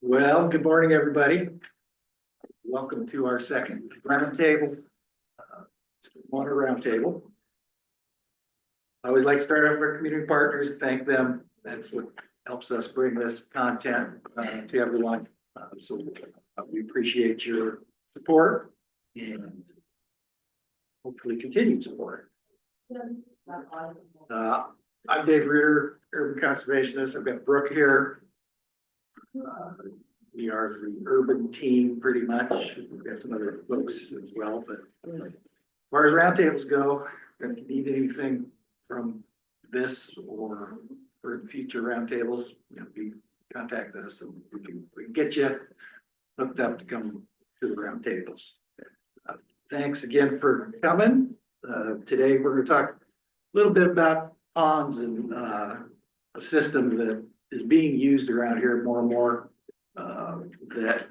Well, good morning, everybody. Welcome to our second roundtable, Water Roundtable. I always like to start off with our community partners, thank them. That's what helps us bring this content to everyone. So we appreciate your support and hopefully continued support. I'm Dave Reuter, urban conservationist. I've got Brooke here. We are the urban team pretty much. We've got some other folks as well, but as far as roundtables go, if you need anything from this or for future roundtables, contact us and we can get you hooked up to come to the roundtables. Thanks again for coming. Today we're going to talk a little bit about ponds and a system that is being used around here more and more. That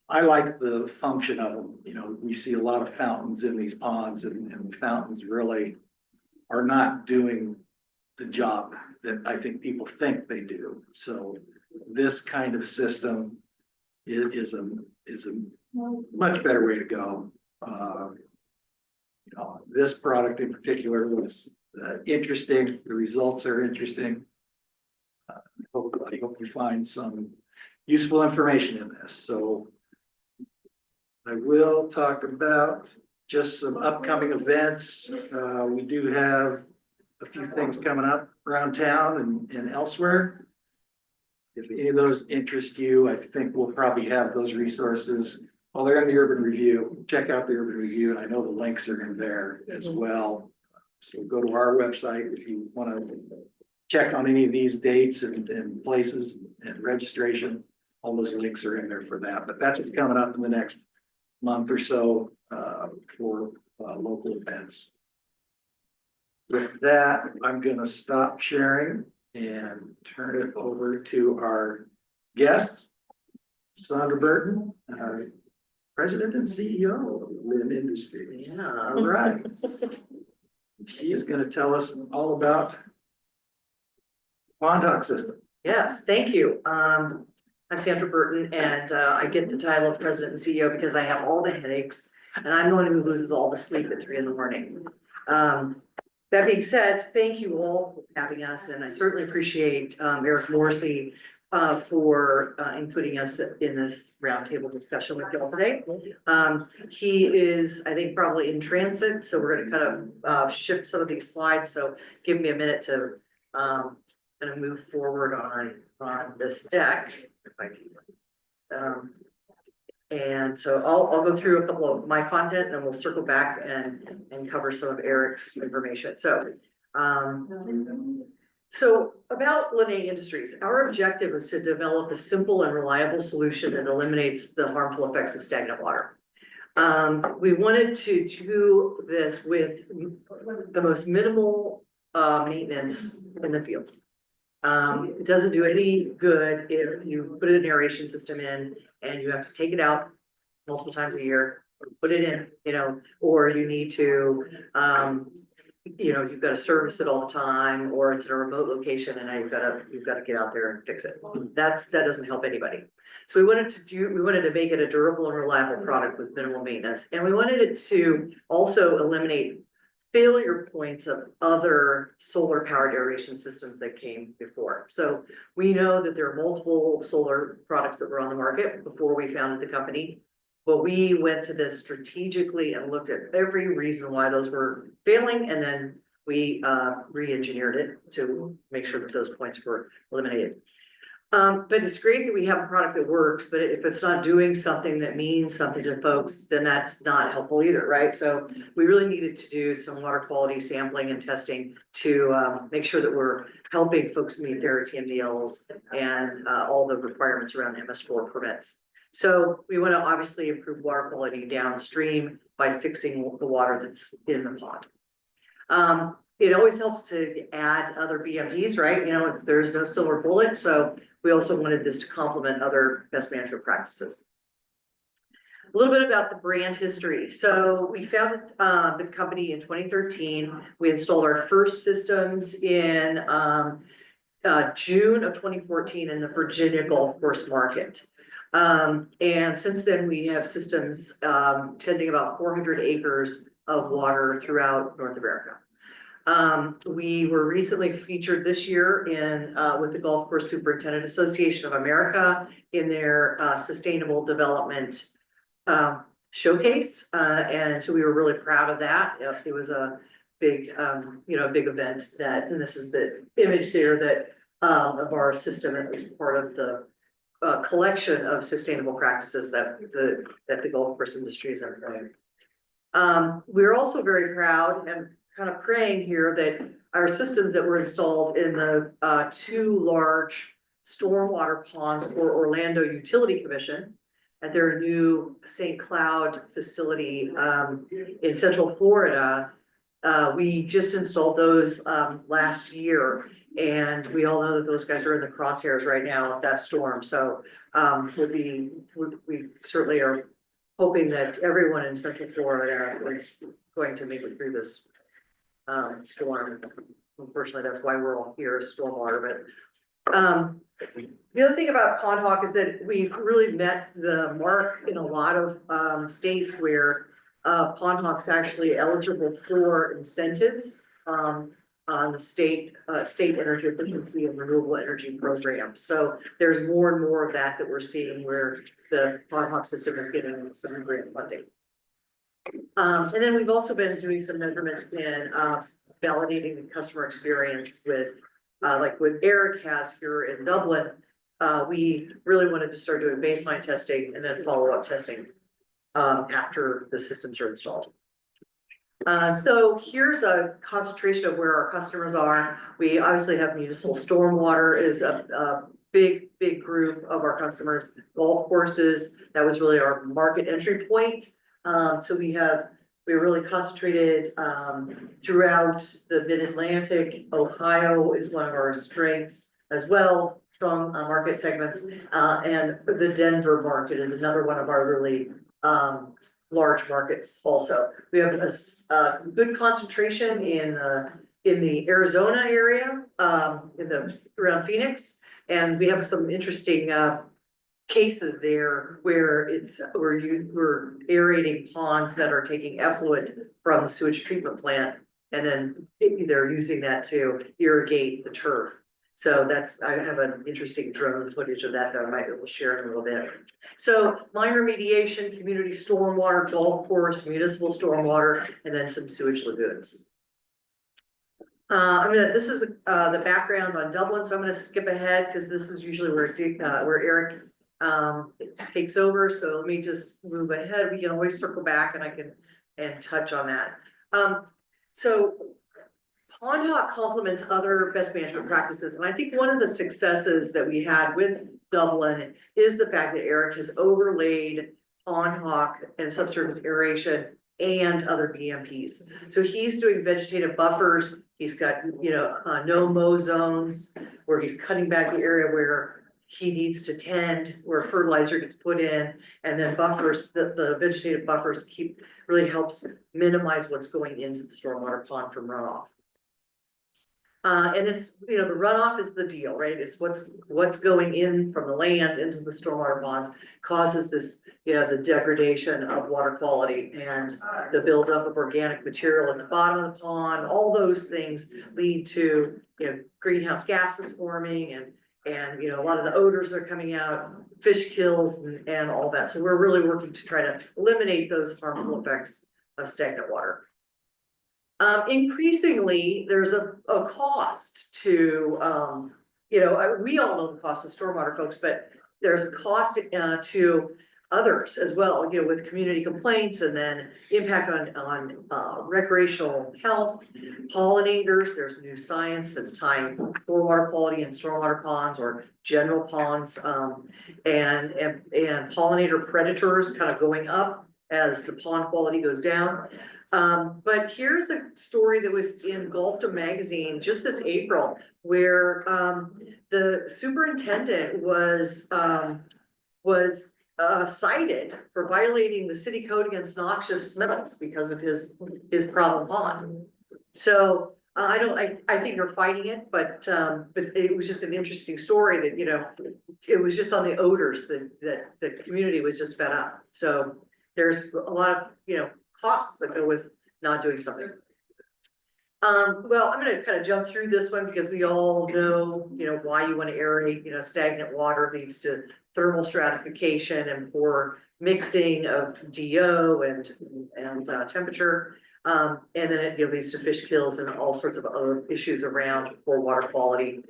I like the function of them. You know, we see a lot of fountains in these ponds, and the fountains really are not doing the job that I think people think they do. So this kind of system is a much better way to go. This product in particular was interesting. The results are interesting. I hope you find some useful information in this. So I will talk about just some upcoming events. We do have a few things coming up around town and elsewhere. If any of those interest you, I think we'll probably have those resources. Well, they're in the Urban Review. Check out the Urban Review, and I know the links are in there as well. So go to our website if you want to check on any of these dates and places and registration. All those links are in there for that. But that's what's coming up in the next month or so for local events. With that, I'm going to stop sharing and turn it over to our guest, Sandra Burton, President and CEO of LINNE Industries. Yeah. All right. She is going to tell us all about PondHawk system. Yes, thank you. I'm Sandra Burton, and I get the title of President and CEO because I have all the headaches, and I'm the one who loses all the sleep at 3 in the morning. That being said, thank you all for having us, and I certainly appreciate Eric Morsey for including us in this roundtable discussion with you all today. He is, I think, probably in transit, so we're going to kind of shift some of these slides. So give me a minute to kind of move forward on this deck. If I can. And so I'll go through a couple of my content, and then we'll circle back and cover some of Eric's information. So about LINNE Industries, our objective is to develop a simple and reliable solution that eliminates the harmful effects of stagnant water. We wanted to do this with the most minimal maintenance in the field. It doesn't do any good if you put an aeration system in and you have to take it out multiple times a year, put it in, or you need to, you've got to service it all the time, or it's in a remote location and now you've got to get out there and fix it. That doesn't help anybody. So we wanted to make it a durable and reliable product with minimal maintenance, and we wanted it to also eliminate failure points of other solar powered aeration systems that came before. So we know that there are multiple solar products that were on the market before we founded the company, but we went to this strategically and looked at every reason why those were failing, and then we re-engineered it to make sure that those points were eliminated. But it's great that we have a product that works, but if it's not doing something that means something to folks, then that's not helpful either, right? So we really needed to do some water quality sampling and testing to make sure that we're helping folks meet their TMDLs and all the requirements around MS4 permits. So we want to obviously improve water quality downstream by fixing the water that's in the pond. It always helps to add other BMPs, right? There's no silver bullet. So we also wanted this to complement other best management practices. A little bit about the brand history. So we founded the company in 2013. We installed our first systems in June of 2014 in the Virginia golf course market. And since then, we have systems, tending about 400 acres of water throughout North America. We were recently featured this year in, with the Golf Course Superintendent Association of America in their, sustainable development, showcase. And so we were really proud of that. It was a big, big event that, and this is the image there that, of our system. It was part of the collection of sustainable practices that the golf course industry is employing. We're also very proud and kind of praying here that our systems that were installed in the two large stormwater ponds for Orlando Utility Commission at their new St. Cloud facility in Central Florida. We just installed those last year, and we all know that those guys are in the crosshairs right now of that storm. So we certainly are hoping that everyone in Central Florida is going to make it through this storm. Unfortunately, that's why we're all here, stormwater. But the other thing about PondHawk is that we've really met the mark in a lot of states where PondHawk's actually eligible for incentives on the state energy efficiency and renewable energy program. So there's more and more of that we're seeing where the PondHawk system is getting some grant funding. And then we've also been doing some measurements in validating the customer experience with like what Eric has here in Dublin. We really wanted to start doing baseline testing and then follow-up testing after the systems are installed. So here's a concentration of where our customers are. We obviously have municipal stormwater is a big group of our customers. Golf courses, that was really our market entry point. So we're really concentrated throughout the mid-Atlantic. Ohio is one of our strengths as well, strong market segments. And the Denver market is another one of our really large markets also. We have a good concentration in the Arizona area, around Phoenix. And we have some interesting cases there where we're aerating ponds that are taking effluent from the sewage treatment plant, and then they're using that to irrigate the turf. So I have an interesting drone footage of that I might be able to share in a little bit. So mine remediation, community stormwater, golf course, municipal stormwater, and then some sewage lagoons. This is the background on Dublin, so I'm gonna skip ahead because this is usually where Eric takes over. So let me just move ahead. We can always circle back and I can touch on that. So PondHawk complements other best management practices. And I think one of the successes that we had with Dublin is the fact that Eric has overlaid PondHawk and subsurface aeration and other BMPs. So he's doing vegetative buffers. He's got, no-mow zones where he's cutting back the area where he needs to tend, where fertilizer gets put in, and then buffers, the vegetative buffers really helps minimize what's going into the stormwater pond from runoff. And it's, the runoff is the deal, right? It's what's going in from the land into the stormwater ponds causes this, the degradation of water quality and the buildup of organic material at the bottom of the pond. All those things lead to, greenhouse gases forming and a lot of the odors that are coming out, fish kills and all that. So we're really working to try to eliminate those harmful effects of stagnant water. Increasingly, there's a cost to, we all know the cost of stormwater, folks, but there's a cost to others as well, with community complaints and then impact on recreational health, pollinators. There's new science that's tying poor water quality in stormwater ponds or general ponds, and pollinator predators kind of going up as the pond quality goes down. But here's a story that was in Golf magazine just this April, where the superintendent was cited for violating the city code against noxious smells because of his problem pond. So I think they're fighting it, but it was just an interesting story that, it was just on the odors that the community was just fed up. So there's a lot of, costs that go with not doing something. Well, I'm gonna kind of jump through this one because we all know, why you want to aerate, stagnant water leads to thermal stratification and poor mixing of DO and temperature. And then it leads to fish kills and all sorts of other issues around poor water quality.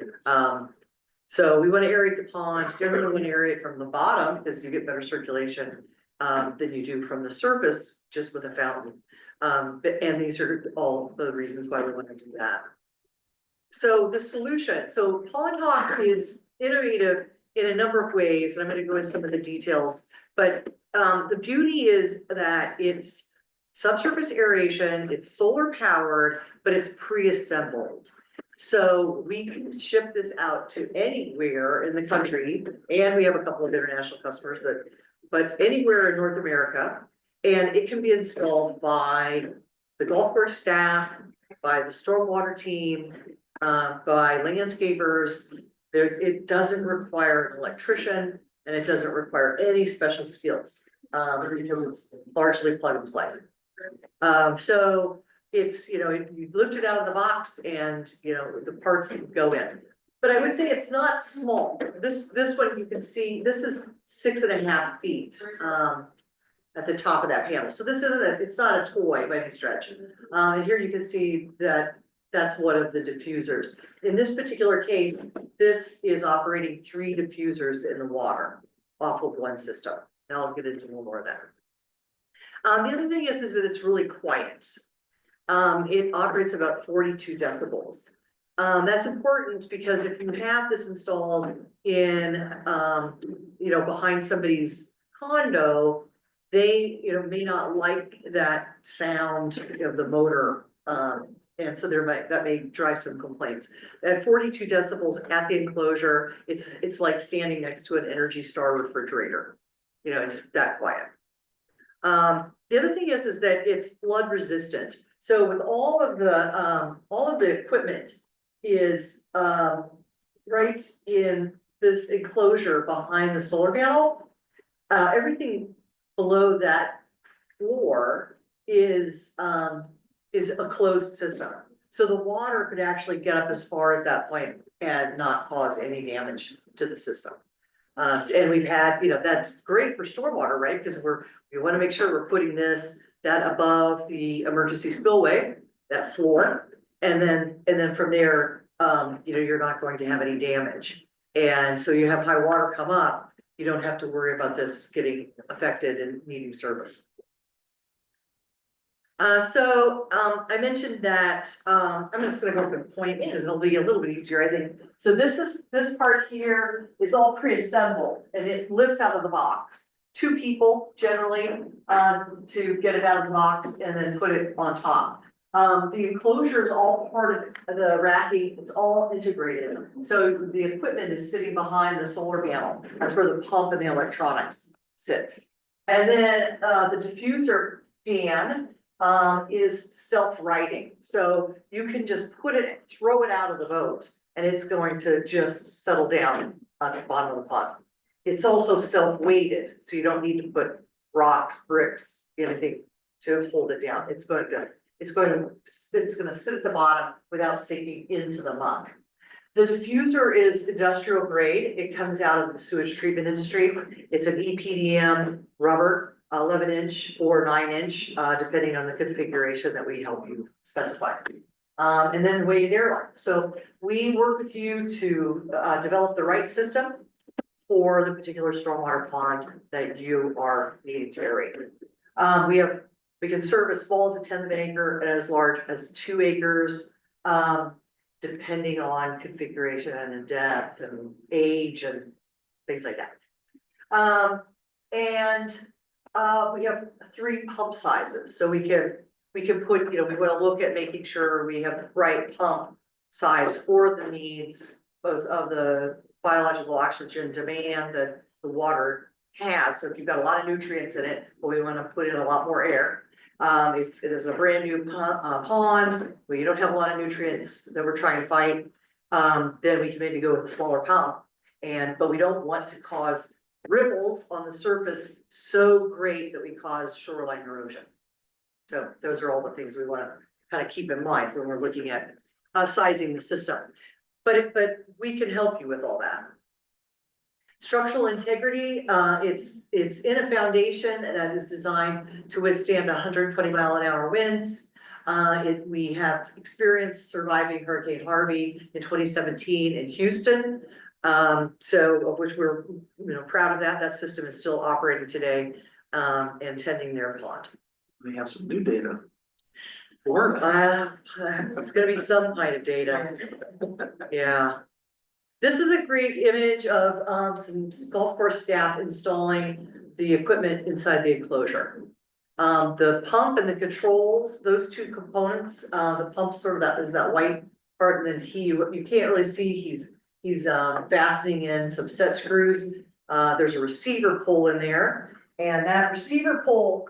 So we want to aerate the pond. Generally, we want to aerate from the bottom because you get better circulation than you do from the surface just with a fountain. And these are all the reasons why we want to do that. So the solution, so PondHawk is innovative in a number of ways, and I'm going to go into some of the details, but the beauty is that it's subsurface aeration, it's solar powered, but it's pre-assembled. So we can ship this out to anywhere in the country, and we have a couple of international customers, but anywhere in North America. And it can be installed by the golf course staff, by the stormwater team, by landscapers. It doesn't require an electrician, and it doesn't require any special skills because it's largely plug and play. So it's, you lift it out of the box and, the parts go in. But I would say it's not small. This one you can see, this is 6.5 feet. At the top of that panel. So this isn't it's not a toy by any stretch. And here you can see that that's one of the diffusers. In this particular case, this is operating 3 diffusers in the water off of one system. And I'll get into a little more of that. The other thing is that it's really quiet. It operates about 42 decibels. That's important because if you have this installed in, behind somebody's condo, they, may not like that sound of the motor. And so that may drive some complaints. At 42 decibels at the enclosure, it's like standing next to an Energy Star refrigerator. It's that quiet. The other thing is that it's flood resistant. So with all of the equipment is right in this enclosure behind the solar panel. Everything below that floor is a closed system. So the water could actually get up as far as that point and not cause any damage to the system. And we've had, that's great for stormwater, right? Because we want to make sure we're putting that above the emergency spillway, that floor. And then from there, you're not going to have any damage. And so you have high water come up, you don't have to worry about this getting affected and needing service. I mentioned that, I'm just gonna go up and point because it'll be a little bit easier, I think. So this part here is all pre-assembled and it lifts out of the box. 2 people generally, to get it out of the box and then put it on top. The enclosure is all part of the racking, it's all integrated. So the equipment is sitting behind the solar panel. That's where the pump and the electronics sit. And then the diffuser fan is self-righting. So you can just throw it out of the boat and it's going to just settle down on the bottom of the pond. It's also self-weighted, so you don't need to put rocks, bricks, anything to hold it down. It's going to sit at the bottom without sinking into the muck. The diffuser is industrial grade. It comes out of the sewage treatment industry. It's an EPDM rubber, 11-inch or 9-inch, depending on the configuration that we help you specify. And then weighted airline. So we work with you to develop the right system for the particular stormwater pond that you are needing to aerate. We can serve as small as a 1/10 of an acre and as large as 2 acres, depending on configuration and depth and age and things like that. We have 3 pump sizes, so we can put, we want to look at making sure we have the right pump size for the needs both of the biological oxygen demand that the water has. So if you've got a lot of nutrients in it, but we want to put in a lot more air. If it is a brand new pond, where you don't have a lot of nutrients that we're trying to fight, then we can maybe go with a smaller pump. But we don't want to cause ripples on the surface so great that we cause shoreline erosion. So those are all the things we wanna kind of keep in mind when we're looking at sizing the system. But we can help you with all that. Structural integrity, it's in a foundation that is designed to withstand 120-mile-an-hour winds. We have experience surviving Hurricane Harvey in 2017 in Houston. So of which we're proud of that. That system is still operating today and tending their pond. We have some new data. Florida. It's gonna be some kind of data. Yeah. This is a great image of some golf course staff installing the equipment inside the enclosure. The pump and the controls, those two components, the pump sort of that is that white part, and then you can't really see, he's fastening in some set screws. There's a receiver pole in there, and that receiver pole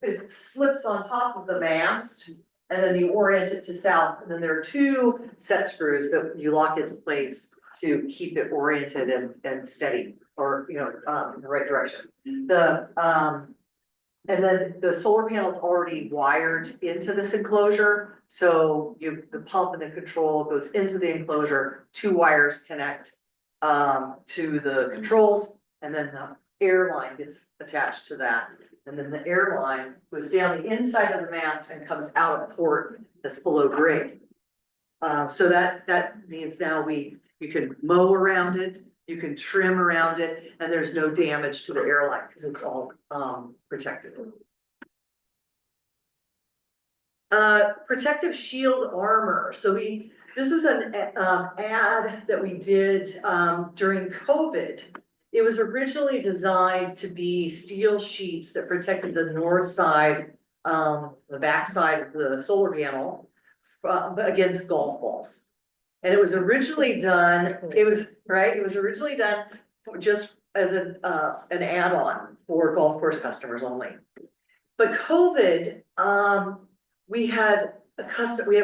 it slips on top of the mast, and then you orient it to south, and then there are two set screws that you lock into place to keep it oriented and steady, or in the right direction. And then the solar panel is already wired into this enclosure, so the pump and the control goes into the enclosure, two wires connect to the controls, and then the air line gets attached to that. And then the air line goes down the inside of the mast and comes out a port that's below grade. So that means now you can mow around it, you can trim around it, and there's no damage to the airline because it's all protected. Protective shield armor. So this is an ad that we did during COVID. It was originally designed to be steel sheets that protected the north side, the back side of the solar panel against golf balls. And it was originally done, it was originally done just as an add-on for golf course customers only. But COVID, we have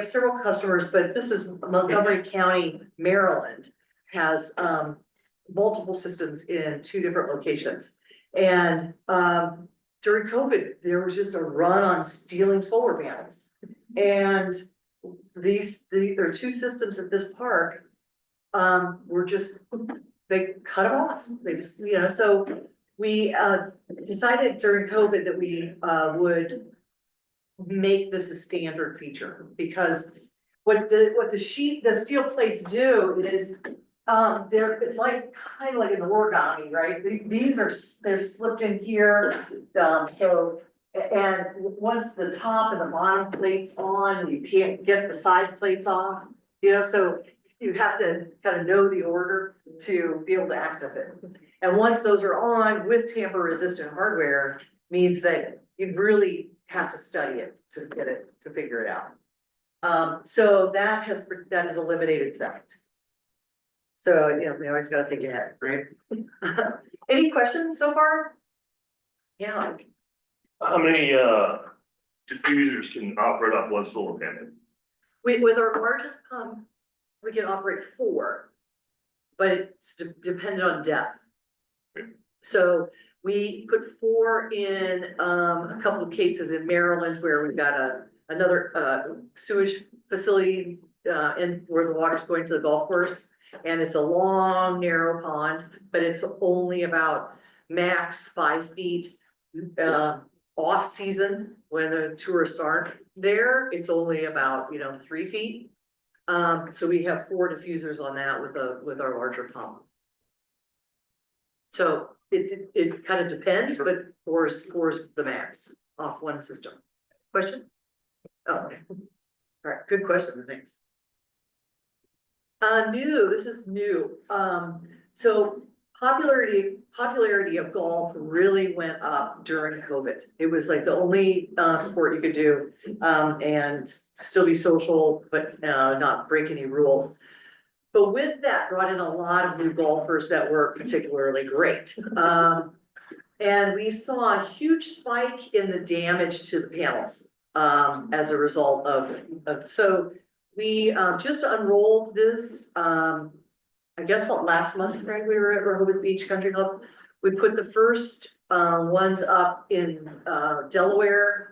several customers, but this is Montgomery County, Maryland, has multiple systems in 2 different locations. And during COVID, there was just a run on stealing solar panels. And there are 2 systems at this park, they cut them off. They just, so we decided during COVID that we would make this a standard feature, because what the steel plates do is it's like kind of like an origami, right? They're slipped in here, and once the top and the bottom plates on, you can't get the side plates off, so you have to kind of know the order to be able to access it. And once those are on with tamper resistant hardware, means that you really have to study it to figure it out. So that has eliminated theft. So, we always gotta think ahead, right? Any questions so far? Yeah. How many diffusers can operate off one solar panel? With our largest pump, we can operate 4, but it's dependent on depth. Okay. So we put 4 in a couple of cases in Maryland where we've got another sewage facility in where the water's going to the golf course. And it's a long, narrow pond, but it's only about max 5 feet. Off season, when the tourists aren't there, it's only about 3 feet. So we have 4 diffusers on that with our larger pump. So it kind of depends, but 4 is the max off one system. Question? Oh, okay. All right, good question. Thanks. This is new. So popularity of golf really went up during COVID. It was like the only sport you could do and still be social, but not break any rules. But with that brought in a lot of new golfers that were particularly great. And we saw a huge spike in the damage to the panels, as a result so we, just unrolled this, I guess last month, Greg, we were at Rehoboth Beach Country Club. We put the first, ones up in, Delaware,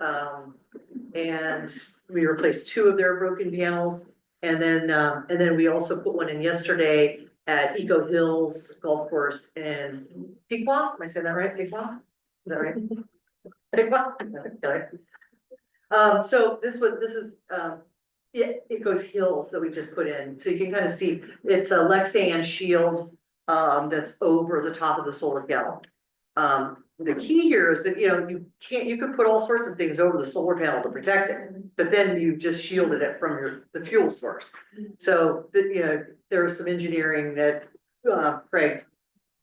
and we replaced 2 of their broken panels. And then we also put one in yesterday at Eco Hills Golf Course in Pequot. Am I saying that right? Pequot? Is that right? Pequot? Okay. So this is, it goes Hills that we just put in. So you can kind of see it's a Lexan shield, that's over the top of the solar panel. The key here is that, you could put all sorts of things over the solar panel to protect it, but then you just shielded it from the fuel source. So there was some engineering that, Craig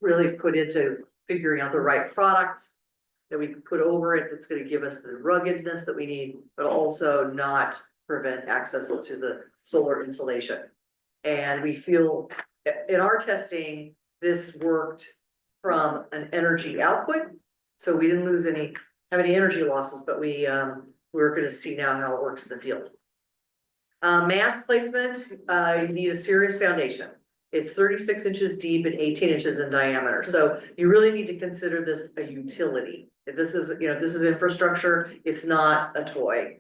really put into figuring out the right product that we can put over it. That's gonna give us the ruggedness that we need, but also not prevent access to the solar insulation. And we feel in our testing, this worked from an energy output. So we didn't have any energy losses, but we're gonna see now how it works in the field. Mast placement, you need a serious foundation. It's 36 inches deep and 18 inches in diameter. So you really need to consider this a utility. This is infrastructure. It's not a toy.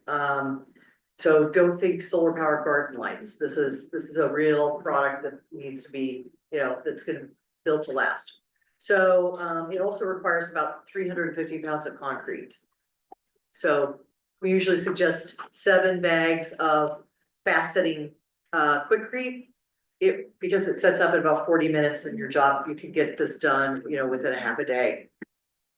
So don't think solar powered garden lights. This is a real product that needs to be, that's gonna built to last. So it also requires about 350 pounds of concrete. So we usually suggest 7 bags of fast setting quickcrete. Because it sets up in about 40 minutes in your job, you can get this done, within a half a day.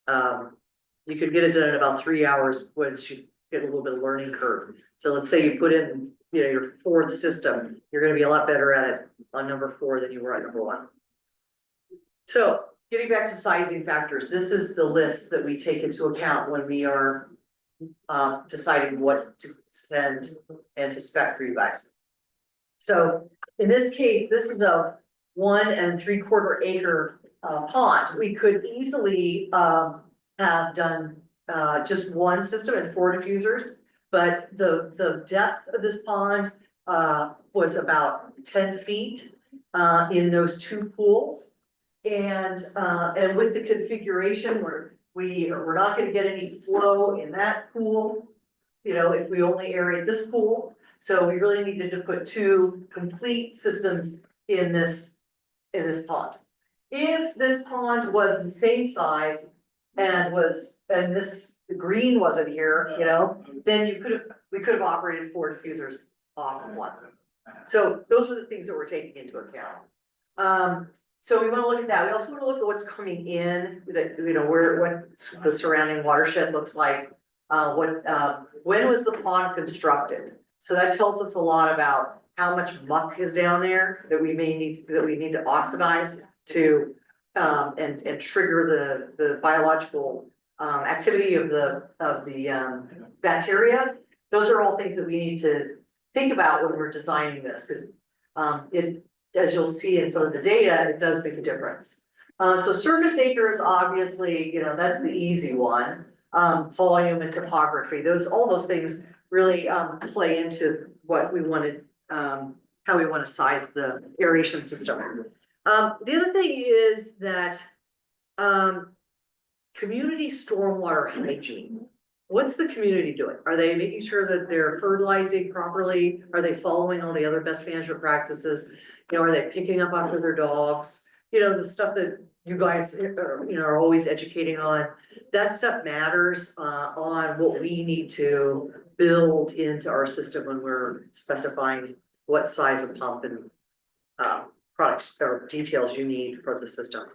You could get it done in about 3 hours once you get a little bit of learning curve. So let's say you put in, your 4th system, you're gonna be a lot better at it on number 4 than you were at number 1. So getting back to sizing factors, this is the list that we take into account when we are deciding what to send and to spec for you guys. So in this case, this is a 1 3/4 acre pond. We could easily have done just 1 system and 4 diffusers, but the depth of this pond was about 10 feet in those 2 pools. And with the configuration we're not gonna get any flow in that pool, if we only aerate this pool. So we really needed to put 2 complete systems in this pond. If this pond was the same size and the green wasn't here, then we could have operated 4 diffusers off of 1. So those are the things that we're taking into account. So we want to look at that. We also want to look at what's coming in, that what the surrounding watershed looks like. When was the pond constructed? So that tells us a lot about how much muck is down there that we need to oxidize to and trigger the biological activity of the bacteria. Those are all things that we need to think about when we're designing this, because as you'll see in some of the data, it does make a difference. So surface acres, obviously, that's the easy one. Volume and topography, all those things really play into what we wanted, how we want to size the aeration system. The other thing is that community stormwater hygiene. What's the community doing? Are they making sure that they're fertilizing properly? Are they following all the other best management practices? Are they picking up after their dogs? The stuff that you guys are always educating on. That stuff matters on what we need to build into our system when we're specifying what size of pump and products or details you need for the system.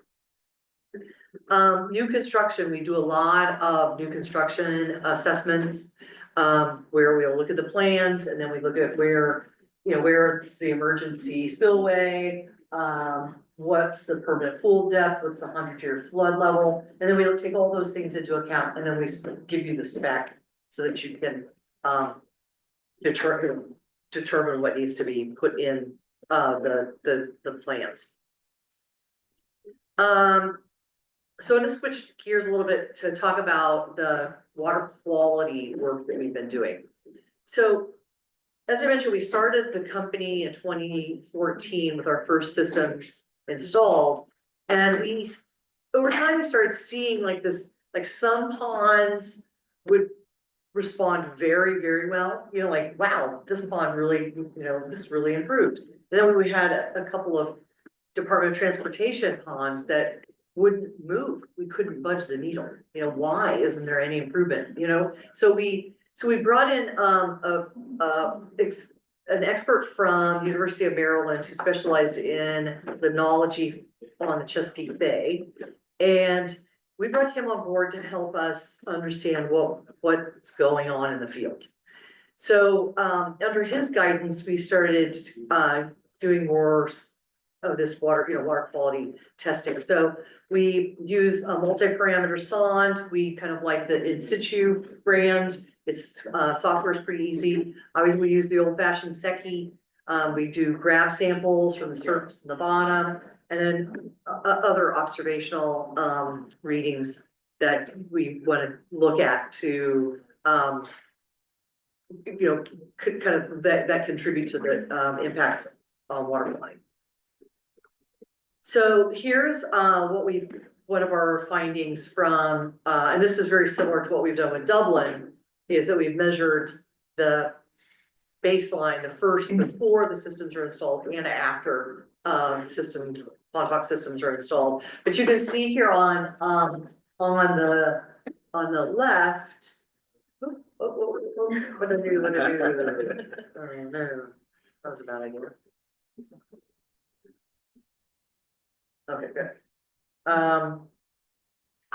New construction, we do a lot of new construction assessments where we'll look at the plans and then we look at where's the emergency spillway, what's the permanent pool depth, what's the 100-year flood level, and then we'll take all those things into account and then we give you the spec so that you can determine what needs to be put in the plans. So I'm gonna switch gears a little bit to talk about the water quality work that we've been doing. So, as I mentioned, we started the company in 2014 with our first systems installed. And over time, we started seeing like this, like some ponds would respond very, very well, you know, like, wow, this pond really, this really improved. Then we had a couple of Department of Transportation ponds that wouldn't move. We couldn't budge the needle. You know, why isn't there any improvement? You know, so we brought in an expert from the University of Maryland who specialized in limnology on the Chesapeake Bay. And we brought him on board to help us understand what's going on in the field. So under his guidance, we started doing more of this water quality testing. So we use a multi-parameter sonde. We kind of like the In Situ brand. Its software is pretty easy. Obviously, we use the old-fashioned Secchi. We do grab samples from the surface and the bottom, and then other observational readings that we want to look at to kind of that contribute to the impacts on water quality. So here's one of our findings from, and this is very similar to what we've done with Dublin, is that we've measured the baseline, before the systems are installed and after PondHawk systems are installed. But you can see here on the left. What did I do? Oh no, that was a bad idea. Okay, good.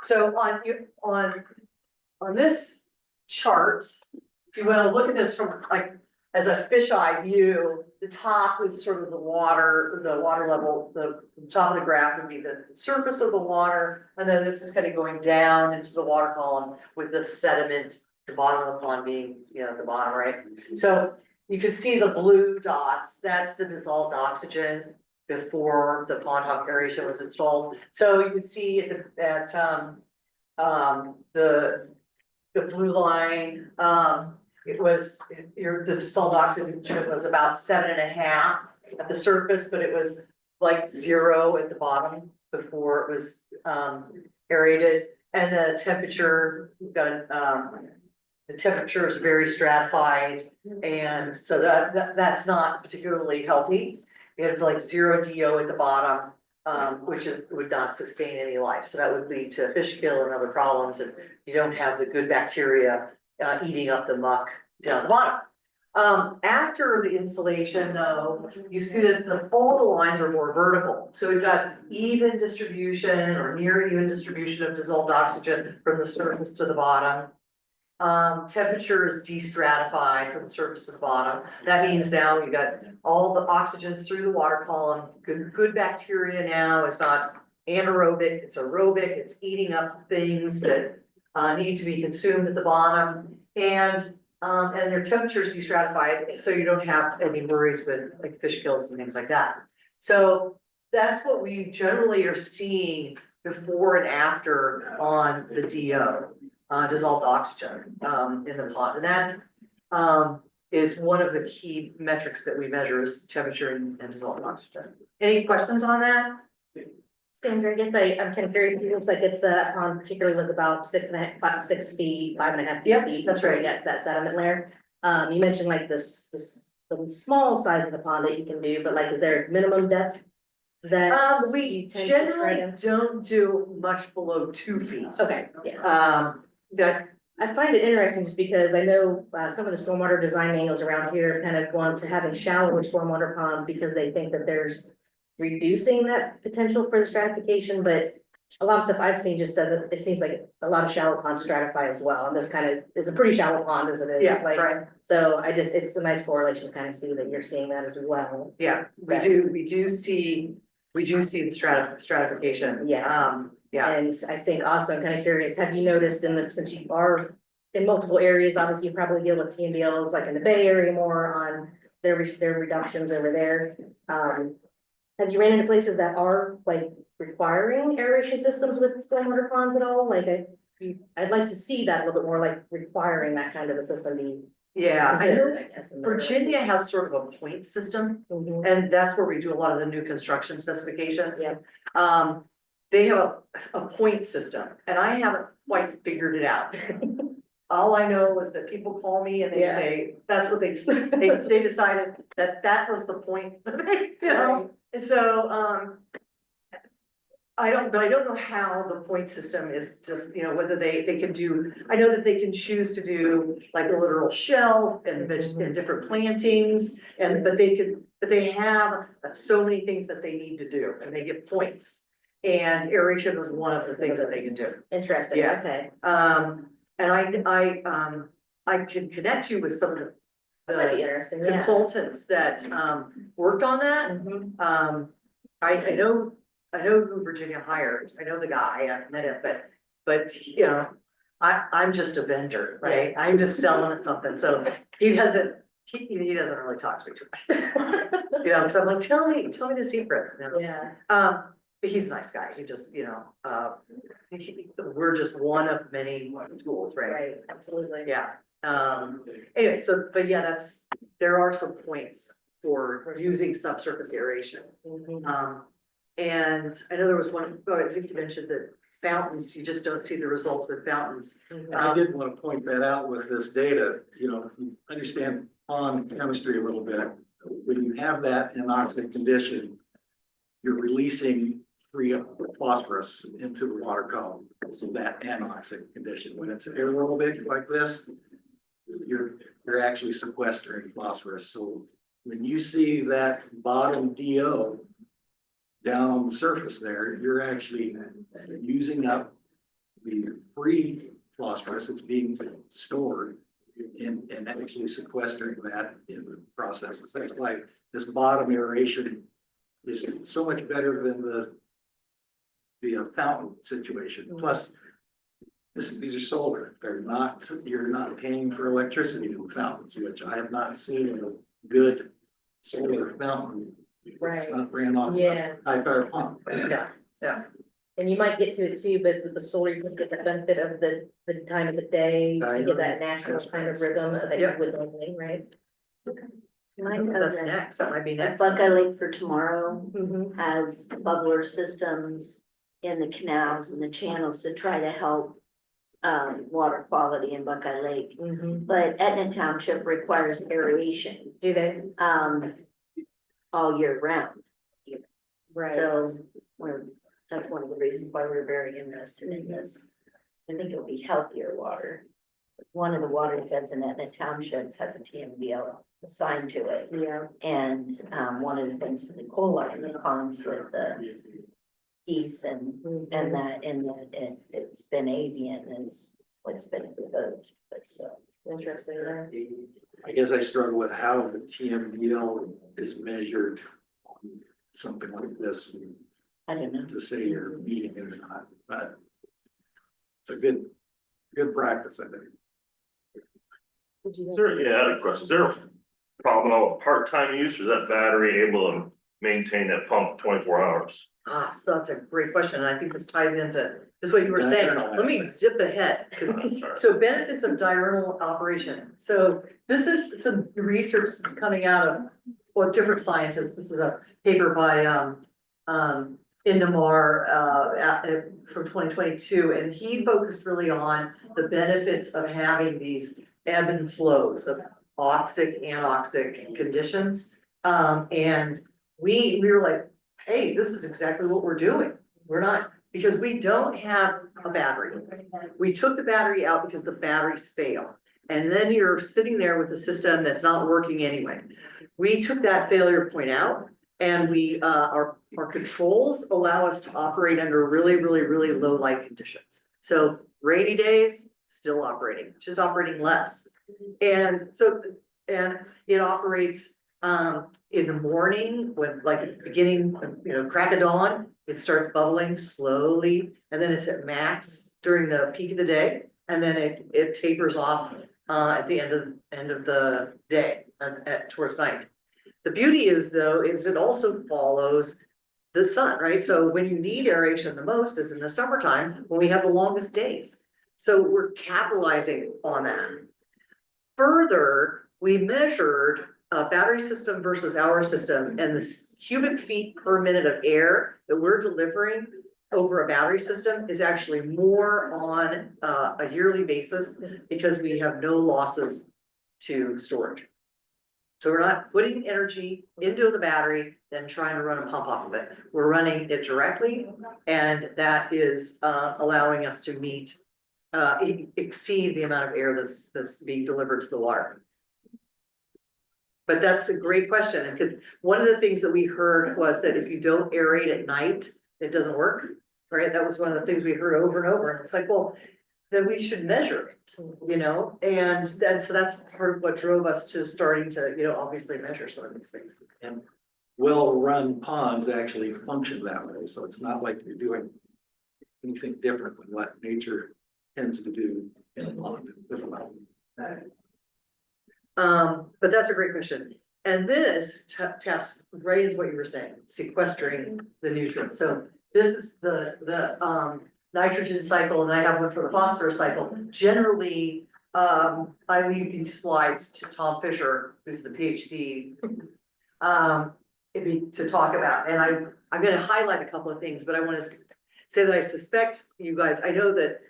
So on this chart, if you want to look at this from like as a fisheye view, the top is sort of the water level, the top of the graph would be the surface of the water, and then this is kind of going down into the water column with the sediment, the bottom of the pond being, at the bottom, right? So you can see the blue dots, that's the dissolved oxygen before the PondHawk aeration was installed. So you can see that the blue line, the dissolved oxygen was about 7.5 at the surface, but it was like 0 at the bottom before it was aerated. And the temperature is very stratified, and so that's not particularly healthy. You have like 0 DO at the bottom, which would not sustain any life. So that would lead to fish kill and other problems, and you don't have the good bacteria eating up the muck down the bottom. After the installation, though, you see that all the lines are more vertical. So we've got even distribution or near even distribution of dissolved oxygen from the surface to the bottom. Temperature is destratified from the surface to the bottom. That means now you got all the oxygens through the water column. Good bacteria now. It's not anaerobic, it's aerobic. It's eating up things that need to be consumed at the bottom, and your temperature is destratified, so you don't have any worries with like fish kills and things like that. So that's what we generally are seeing before and after on the DO. Dissolved oxygen in the pond, and that is one of the key metrics that we measure is temperature and dissolved oxygen. Any questions on that? Sandra, I guess I'm kind of curious. It looks like it's pond particularly was about 6 feet, 5.5 feet. Yep, Deep that's before right. you get to that sediment layer. You mentioned like the small size of the pond that you can do, but like, is there a minimum depth that We you tend to try generally to? don't do much below 2 feet. Okay, yeah. That I find it interesting just because I know some of the stormwater design manuals around here kind of gone to having shallower stormwater ponds because they think that there's reducing that potential for the stratification, but a lot of stuff I've seen just doesn't, it seems like a lot of shallow ponds stratify as well, and this kind of is a pretty shallow pond as it is. Yeah, like, right. So it's a nice correlation to kind of see that you're seeing that as well. Yeah, we do see the stratification. Yeah. Yeah. And I think also, I'm kind of curious, have you noticed since you are in multiple areas, obviously you probably deal with TMDLs like in the Bay Area more on their reductions over there. Have you ran into places that are like requiring aeration systems with stormwater ponds at all? Like, I'd like to see that a little bit more, like requiring that kind of a system be Yeah, I know considered, I guess. in the Virginia has sort of a point system, Mhm. and that's where we do a lot of the new construction specifications. Yeah. They have a point system, and I haven't quite figured it out. All I know is that people call me and they Yeah. say, that's what they decided that that was the point, you know? And so, I don't know how the point system is just, you know, whether they can do, I know that they can choose to do like a literal shelf and and different plantings. But they have so many things that they need to do and they get points. And aeration was one of the things that they can do. Interesting, Yeah. okay. And I can connect you with some of That might be the interesting, yeah. consultants that, worked on that. Mhm. I know who Virginia hired, I know the guy, I've met him, but, you know, I'm just a vendor, right? I'm just selling it something, so he doesn't really talk to me too much. You know, so I'm like, tell me the secret, you know? Yeah, But he's a nice guy, he just, you know, we're just one of many tools, right? right, absolutely. Yeah, anyway, so, but yeah, there are some points for using subsurface aeration. Mhm. And I know there was one, I think you mentioned that fountains, you just don't see the results with fountains. Mhm. I did want to point that out with this data, you know, if you understand pond chemistry a little bit, when you have that anoxic condition, you're releasing free phosphorus into the water column. So that anoxic condition, when it's aerobic like this, you're actually sequestering phosphorus. So when you see that bottom DO down on the surface there, you're actually using up the free phosphorus that's being stored and actually sequestering that in the process. It's things like this bottom aeration is so much better than the fountain situation. Plus, these are solar. You're not paying for electricity in the fountains, which I have not seen a good solar fountain. It's Right. not ran off Yeah. a high power pump. Yeah, And you might get to it too, but with the solar, you can get the benefit of the time of the day, you get that natural kind of rhythm that you Yep. would normally, right? My that's cousin next, that might be at next. Buckeye Lake for tomorrow Mhm. has bubbler systems in the canals and the channels to try to help water quality in Buckeye Lake. Mhm. But Etna Township requires aeration Do they? all year round. Right. So that's one of the reasons why we're very interested in this. I think it'll be healthier water. One of the water feds in Etna Township has a TMDL assigned to it. Yeah. And one of the things in the cola in the ponds with the geese and that, it's been avian is what's been proposed, but so. Interesting, yeah. I guess I struggle with how the TMDL is measured on something like this, I don't know. to say you're meeting it or not, but it's a good practice, I think. Did you Is there, yeah, I had a question. Is there a problem with part-time use, or is that battery able to maintain that pump 24 hours? So that's a great question, and I think this ties into, this what you were saying, Diurnal let me aspect. zip ahead, 'cause I'm sorry. so benefits of diurnal operation. So this is some research that's coming out of, well, different scientists. This is a paper by Indemar from 2022, and he focused really on the benefits of having these ebb and flows of oxic, anoxic conditions. And we were like, hey, this is exactly what we're doing. We're not, because we don't have a battery. We took the battery out because the batteries fail. And then you're sitting there with a system that's not working anyway. We took that failure point out, and our controls allow us to operate under really, really, really low light conditions. So rainy days, still operating, just operating less. And so, and it operates in the morning when, like at the beginning, you know, crack of dawn, it starts bubbling slowly, and then it's at max during the peak of the day, and then it tapers off at the end of the day, towards night. The beauty is though, is it also follows the sun, right? So when you need aeration the most is in the summertime, when we have the longest days. So we're capitalizing on that. Further, we measured a battery system versus our system, and the cubic feet per minute of air that we're delivering over a battery system is actually more on a yearly basis because we have no losses to storage. So we're not putting energy into the battery, then trying to run a pump off of it. We're running it directly, and that is allowing us to meet exceed the amount of air that's being delivered to the water. But that's a great question, because one of the things that we heard was that if you don't aerate at night, it doesn't work, right? That was one of the things we heard over and over, and it's like, well, then we should measure it, you know? And then, so that's part of what drove us to starting to, you know, obviously measure some of these things. And well-run ponds actually function that way, so it's not like you're doing anything different than what nature tends to do in a pond as well. But that's a great question. And this taps right into what you were saying, sequestering the nutrients. So this is the nitrogen cycle, and I have one for the phosphorus cycle. Generally, I leave these slides to Tom Fisher, who's the PhD, to talk about. And I'm gonna highlight a couple of things, but I want to say that I suspect you guys, I know that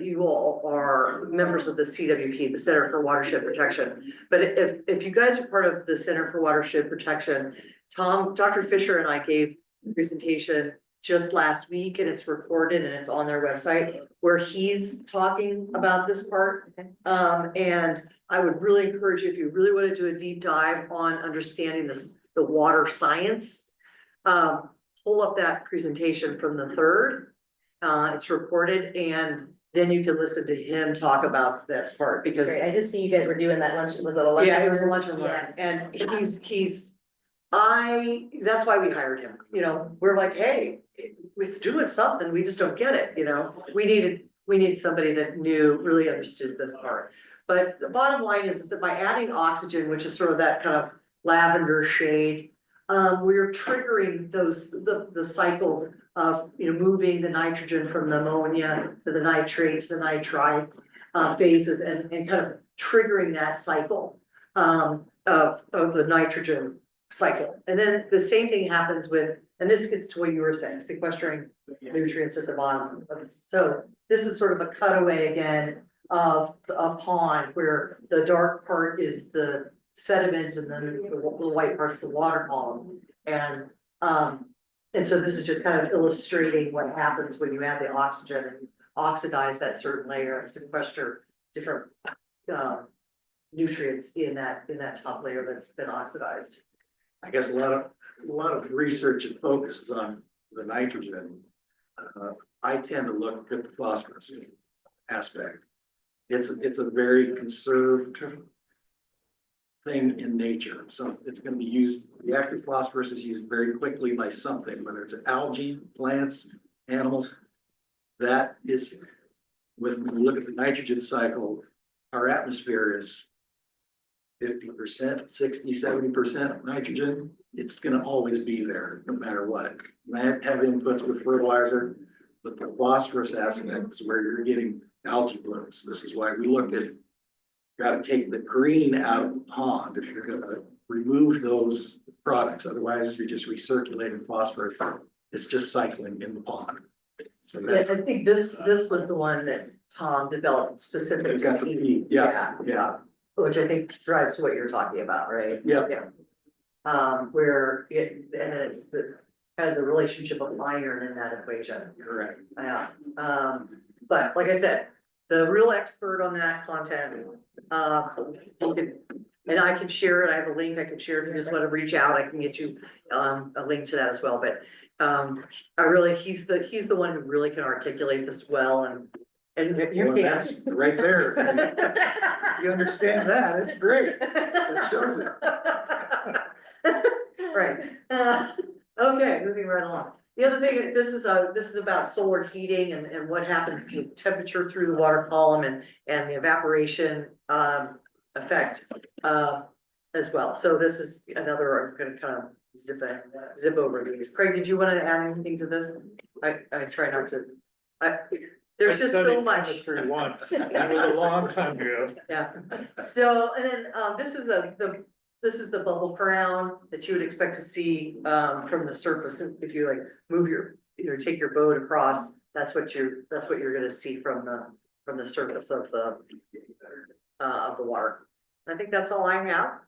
you all are members of the CWP, the Center for Watershed Protection. But if you guys are part of the Center for Watershed Protection, Dr. Fisher and I gave a presentation just last week, and it's recorded and it's on their website, where he's talking about this part. And I would really encourage you, if you really want to do a deep dive on understanding the water science, pull up that presentation from the 3rd. It's recorded, and then you can listen to him talk about this part, because Great. I did see you guys were doing that lunch, was it a lunch? yeah, it was a lunch and learn, Yeah. and that's why we hired him, you know, we're like, hey, it's doing something, we just don't get it, you know, we needed somebody that really understood this part. But the bottom line is that by adding oxygen, which is sort of that kind of lavender shade, we're triggering the cycles of, you know, moving the nitrogen from the ammonia to the nitrate to the nitrite phases, and kind of triggering that cycle of the nitrogen cycle. And then the same thing happens with, and this gets to what you were saying, sequestering nutrients at the bottom. So this is sort of a cutaway again of a pond where the dark part is the sediment and then the white part's the water column. And so this is just kind of illustrating what happens when you add the oxygen and oxidize that certain layer and sequester different nutrients in that top layer that's been oxidized. I guess a lot of research and focus is on the nitrogen. I tend to look at the phosphorus aspect. It's a very conserved thing in nature, so it's going to be used. The active phosphorus is used very quickly by something, whether it's algae, plants, animals. That is, when we look at the nitrogen cycle, our atmosphere is 50%, 60, 70% nitrogen. It's going to always be there no matter what. Might have inputs with fertilizer, but the phosphorus aspect is where you're getting algae blooms. This is why we look at, got to take the green out of the pond if you're going to remove those products. Otherwise, you're just recirculating phosphorus. It's just cycling in the pond. So Yeah, I think this was the one that Tom developed specific it's to got the heat. P. Yeah. Which I think drives to what you're talking about, right? Yeah. Where and it's the kind of the relationship of iron in that equation. Correct. Yeah, but like I said, the real expert on that content, and I can share it, I have a link I can share if you just want to reach out, I can get you a link to that as well, but he's the one who really can articulate this well, and you Well, can. that's right there. You understand that, it's great. It shows it. Right, okay, moving right along. The other thing, this is about solar heating and what happens to temperature through the water column and the evaporation effect as well. So this is another, I'm gonna kind of zip over these. Craig, did you want to add anything to this? I try not to, there's just so much. Chemistry once, that was a long time ago. Yeah, so, and then, this is this is the bubble crown that you would expect to see, from the surface, if you like move take your boat across, that's what you're gonna see from the surface of the water. I think that's all I have.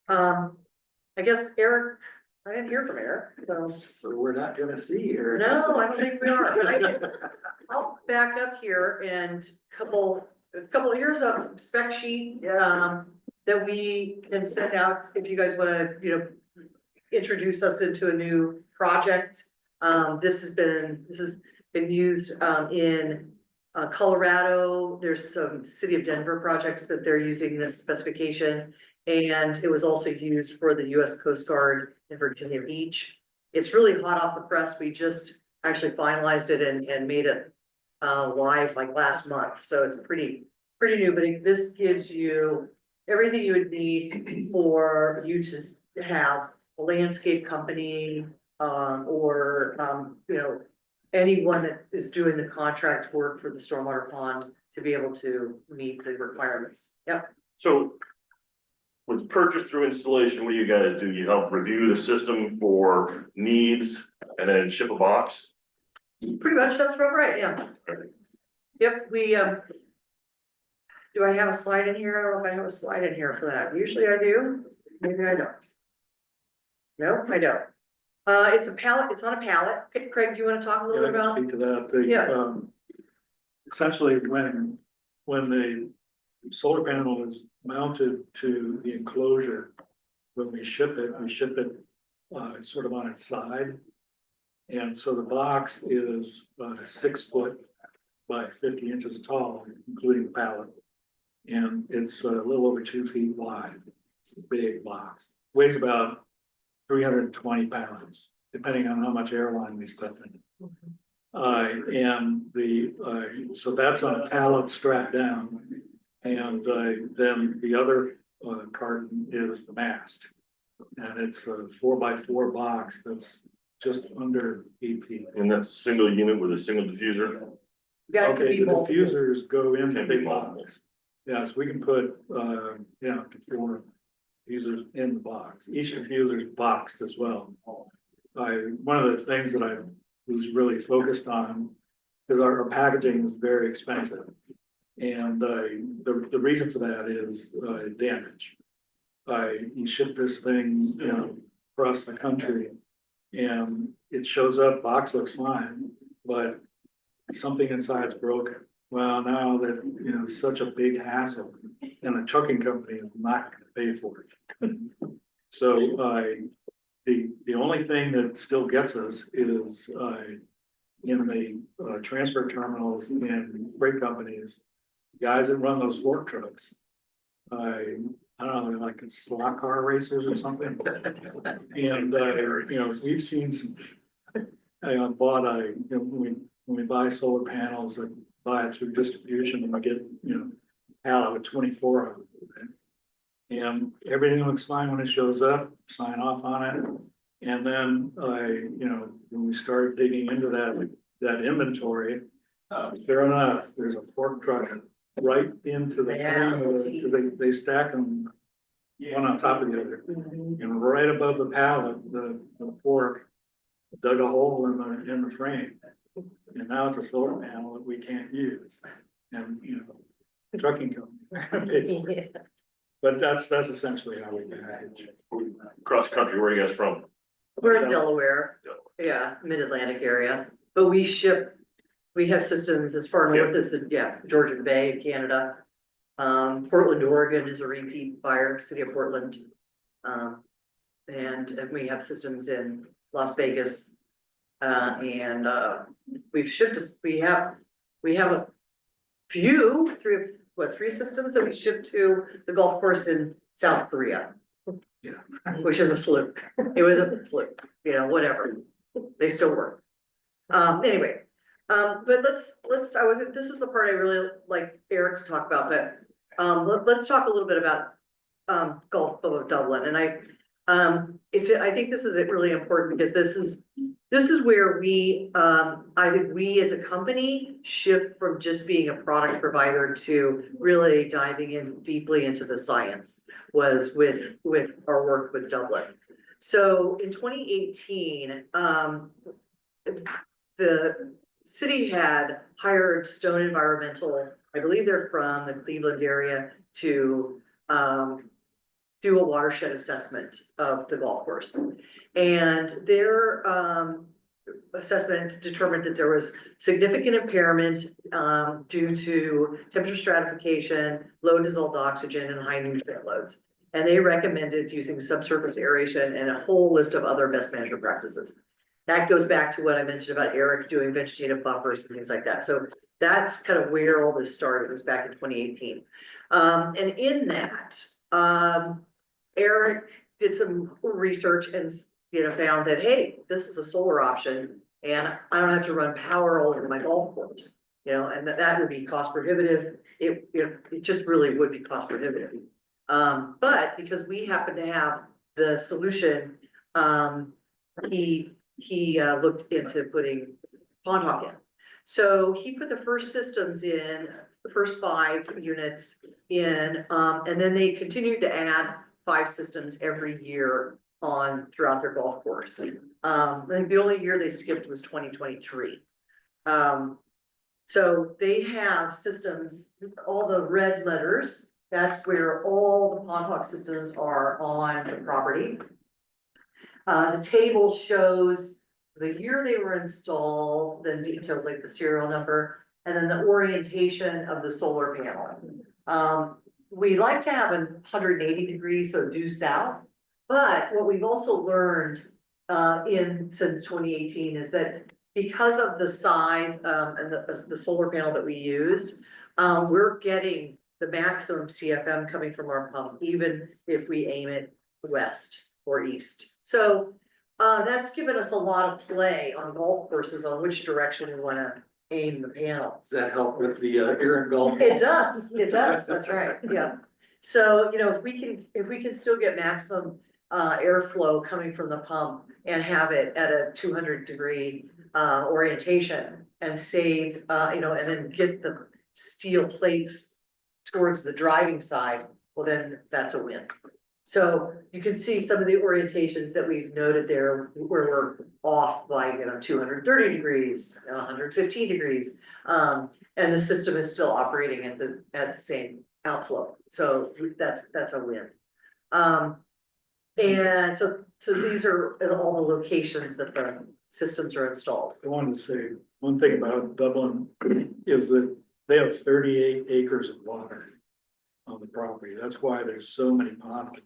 I guess Eric, I didn't hear from Eric, so. So we're not gonna see here. No, I don't think we are. I'll back up here and here's a spec sheet, that we can send out if you guys wanna, introduce us into a new project. This has been used, in Colorado. There's some City of Denver projects that they're using this specification. And it was also used for the US Coast Guard in Virginia Beach. It's really hot off the press. We just actually finalized it and made it live like last month. So it's pretty new, but this gives you everything you would need for you to have a landscape company, or anyone that is doing the contract work for the stormwater pond to be able to meet the requirements. Yep. So with purchase through installation, what do you guys do? You help review the system for needs and then ship a box? Pretty much, that's about right, yeah. Yep, we, do I have a slide in here? I don't know if I have a slide in here for that. Usually I do, maybe I don't. No, I don't. It's a pallet, it's on a pallet. Craig, do you wanna talk a little Yeah, I bit can about? speak to that. Yeah. Essentially, when the solar panel is mounted to the enclosure, when we ship it sort of on its side. And so the box is 6 foot by 50 inches tall, including the pallet. And it's a little over 2 feet wide. It's a big box, weighs about 320 pounds, depending on how much airline we stuff in. So that's on a pallet strapped down. And then the other carton is the mast. And it's a 4x4 box that's just under 8 feet. And that's a single unit with a single diffuser? Yeah, it could Okay, be the multiple. diffusers go in the Can be big multiple. box. Yes, we can put, up to 4 diffusers in the box. Each diffuser is boxed as well. One of the things that I was really focused on is our packaging is very expensive. And the reason for that is damage. You ship this thing, across the country and it shows up, box looks fine, but something inside's broken. Well, now that, such a big hassle and the trucking company is not gonna pay for it. So the only thing that still gets us is in the transfer terminals and freight companies, guys that run those fork trucks. I don't know, like slot car racers or something. And we've seen some. I bought when we buy solar panels and buy it through distribution, and we get pallet with 24 of it. And everything looks fine when it shows up, sign off on it. And then when we start digging into that inventory, fair enough, there's a fork truck right into the frame because they stack them one on top of the other. And right above the pallet, the fork dug a hole in the frame. And now it's a solar panel that we can't use. And trucking companies. But that's essentially how we manage. Cross country, where are you guys from? We're in Delaware, yeah, mid-Atlantic area, but we have systems as far north as Georgian Bay in Canada. Portland, Oregon is a repeat buyer, city of Portland. And we have systems in Las Vegas. And we have a few, three systems that we ship to the golf course in South Korea. Yeah. Which is a fluke. It was a fluke, whatever. They still work. Anyway, but this is the part I really like Eric to talk about, but let's talk a little bit about Golf Club of Dublin. And I think this is really important because this is where we, I think we as a company shift from just being a product provider to really diving in deeply into the science was with our work with Dublin. So in 2018, the city had hired Stone Environmental, I believe they're from the Cleveland area, to do a watershed assessment of the golf course. And their assessment determined that there was significant impairment due to temperature stratification, low dissolved oxygen, and high nutrient loads. And they recommended using subsurface aeration and a whole list of other best management practices. That goes back to what I mentioned about Eric doing vegetative buffers and things like that. So that's kind of where all this started, was back in 2018. And in that, Eric did some research and, found that, hey, this is a solar option and I don't have to run power all over my golf course, and that would be cost prohibitive. It just really would be cost prohibitive. But because we happen to have the solution, he looked into putting PondHawk in. So he put the first systems in, the first 5 units in, and then they continued to add 5 systems every year on throughout their golf course. I think the only year they skipped was 2023. So they have systems, all the red letters, that's where all the PondHawk systems are on the property. The table shows the year they were installed, then details like the serial number, and then the orientation of the solar panel. We like to have 180 degrees, so due south. But what we've also learned since 2018 is that because of the size and the solar panel that we use, we're getting the maximum CFM coming from our pump, even if we aim it west or east. So that's given us a lot of play on golf courses on which direction we want to aim the panel. Does that help with the Aaron golf? It does, that's right, yeah. So, if we can still get maximum airflow coming from the pump and have it at a 200-degree orientation and save, and then get the steel plates towards the driving side, well, then that's a win. So you can see some of the orientations that we've noted there where we're off by 230 degrees, 115 degrees, and the system is still operating at the same outflow. So that's a win. And so these are all the locations that the systems are installed. I wanted to say one thing about Dublin is that they have 38 acres of water on the property. That's why there's so many ponds.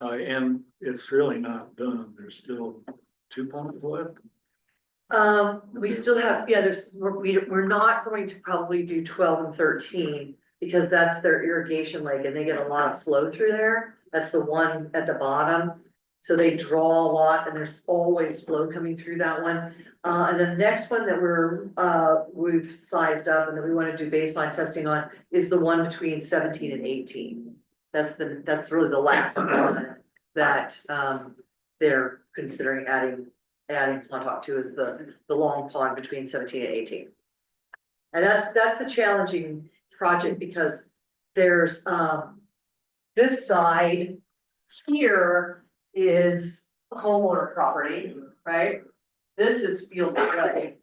And it's really not done. There's still 2 ponds left. We still have, we're not going to probably do 12 and 13 because that's their irrigation lake and they get a lot of flow through there. That's the one at the bottom. So they draw a lot and there's always flow coming through that one. And the next one that we've sized up and that we want to do baseline testing on is the one between 17 and 18. That's really the last one that they're considering adding PondHawk to, is the long pond between 17 and 18. And that's a challenging project because there's this side here is homeowner property, right? This is field play.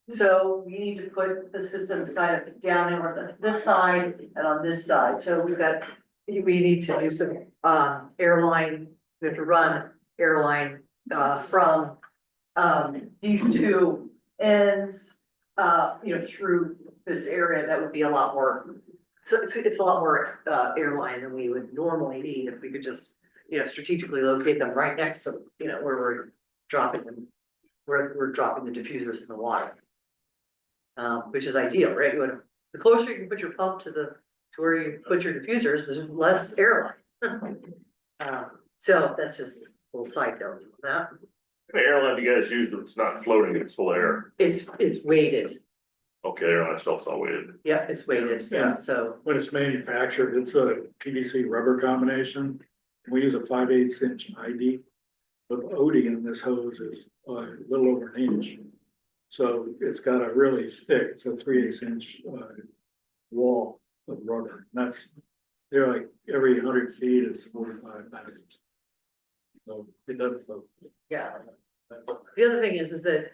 So we need to put the systems kind of down on this side and on this side. So we need to do some airline, we have to run airline from these 2 ends, through this area. That would be a lot more. So it's a lot more airline than we would normally need if we could just, strategically locate them right next to, where we're dropping them, where we're dropping the diffusers in the water. Which is ideal, right? The closer you can put your pump to where you put your diffusers, there's less airline. So that's just a little side note on that. The airline you guys use that's not floating, it's full of air. It's weighted. Okay, airline itself's not weighted. Yeah, it's weighted, Yeah. so. When it's manufactured, it's a PVC rubber combination. We use a 5/8 inch ID. The OD in this hose is a little over an inch. So it's got a really thick, it's a 3/8 inch wall of rubber. And they're like every 100 feet is 45 pounds. So it doesn't float. Yeah. The other thing is that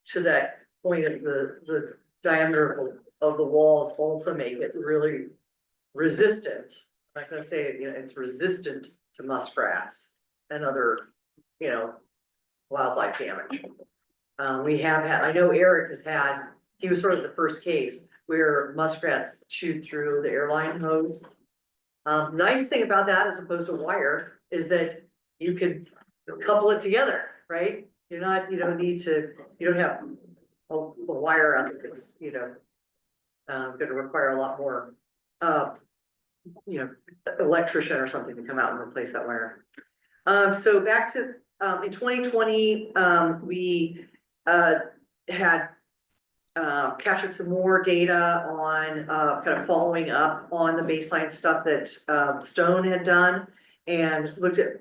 to that point of the diameter of the walls also make it really resistant. I'm not gonna say, it's resistant to muskrats and other, wildlife damage. We have had, I know Eric he was sort of the first case where muskrats chewed through the airline hose. Nice thing about that as opposed to wire is that you can couple it together, right? You don't have a wire out that's, gonna require a lot more, electrician or something to come out and replace that wire. So back to, in 2020, we, had, captured some more data on, kind of following up on the baseline stuff that, Stone had done. And looked at,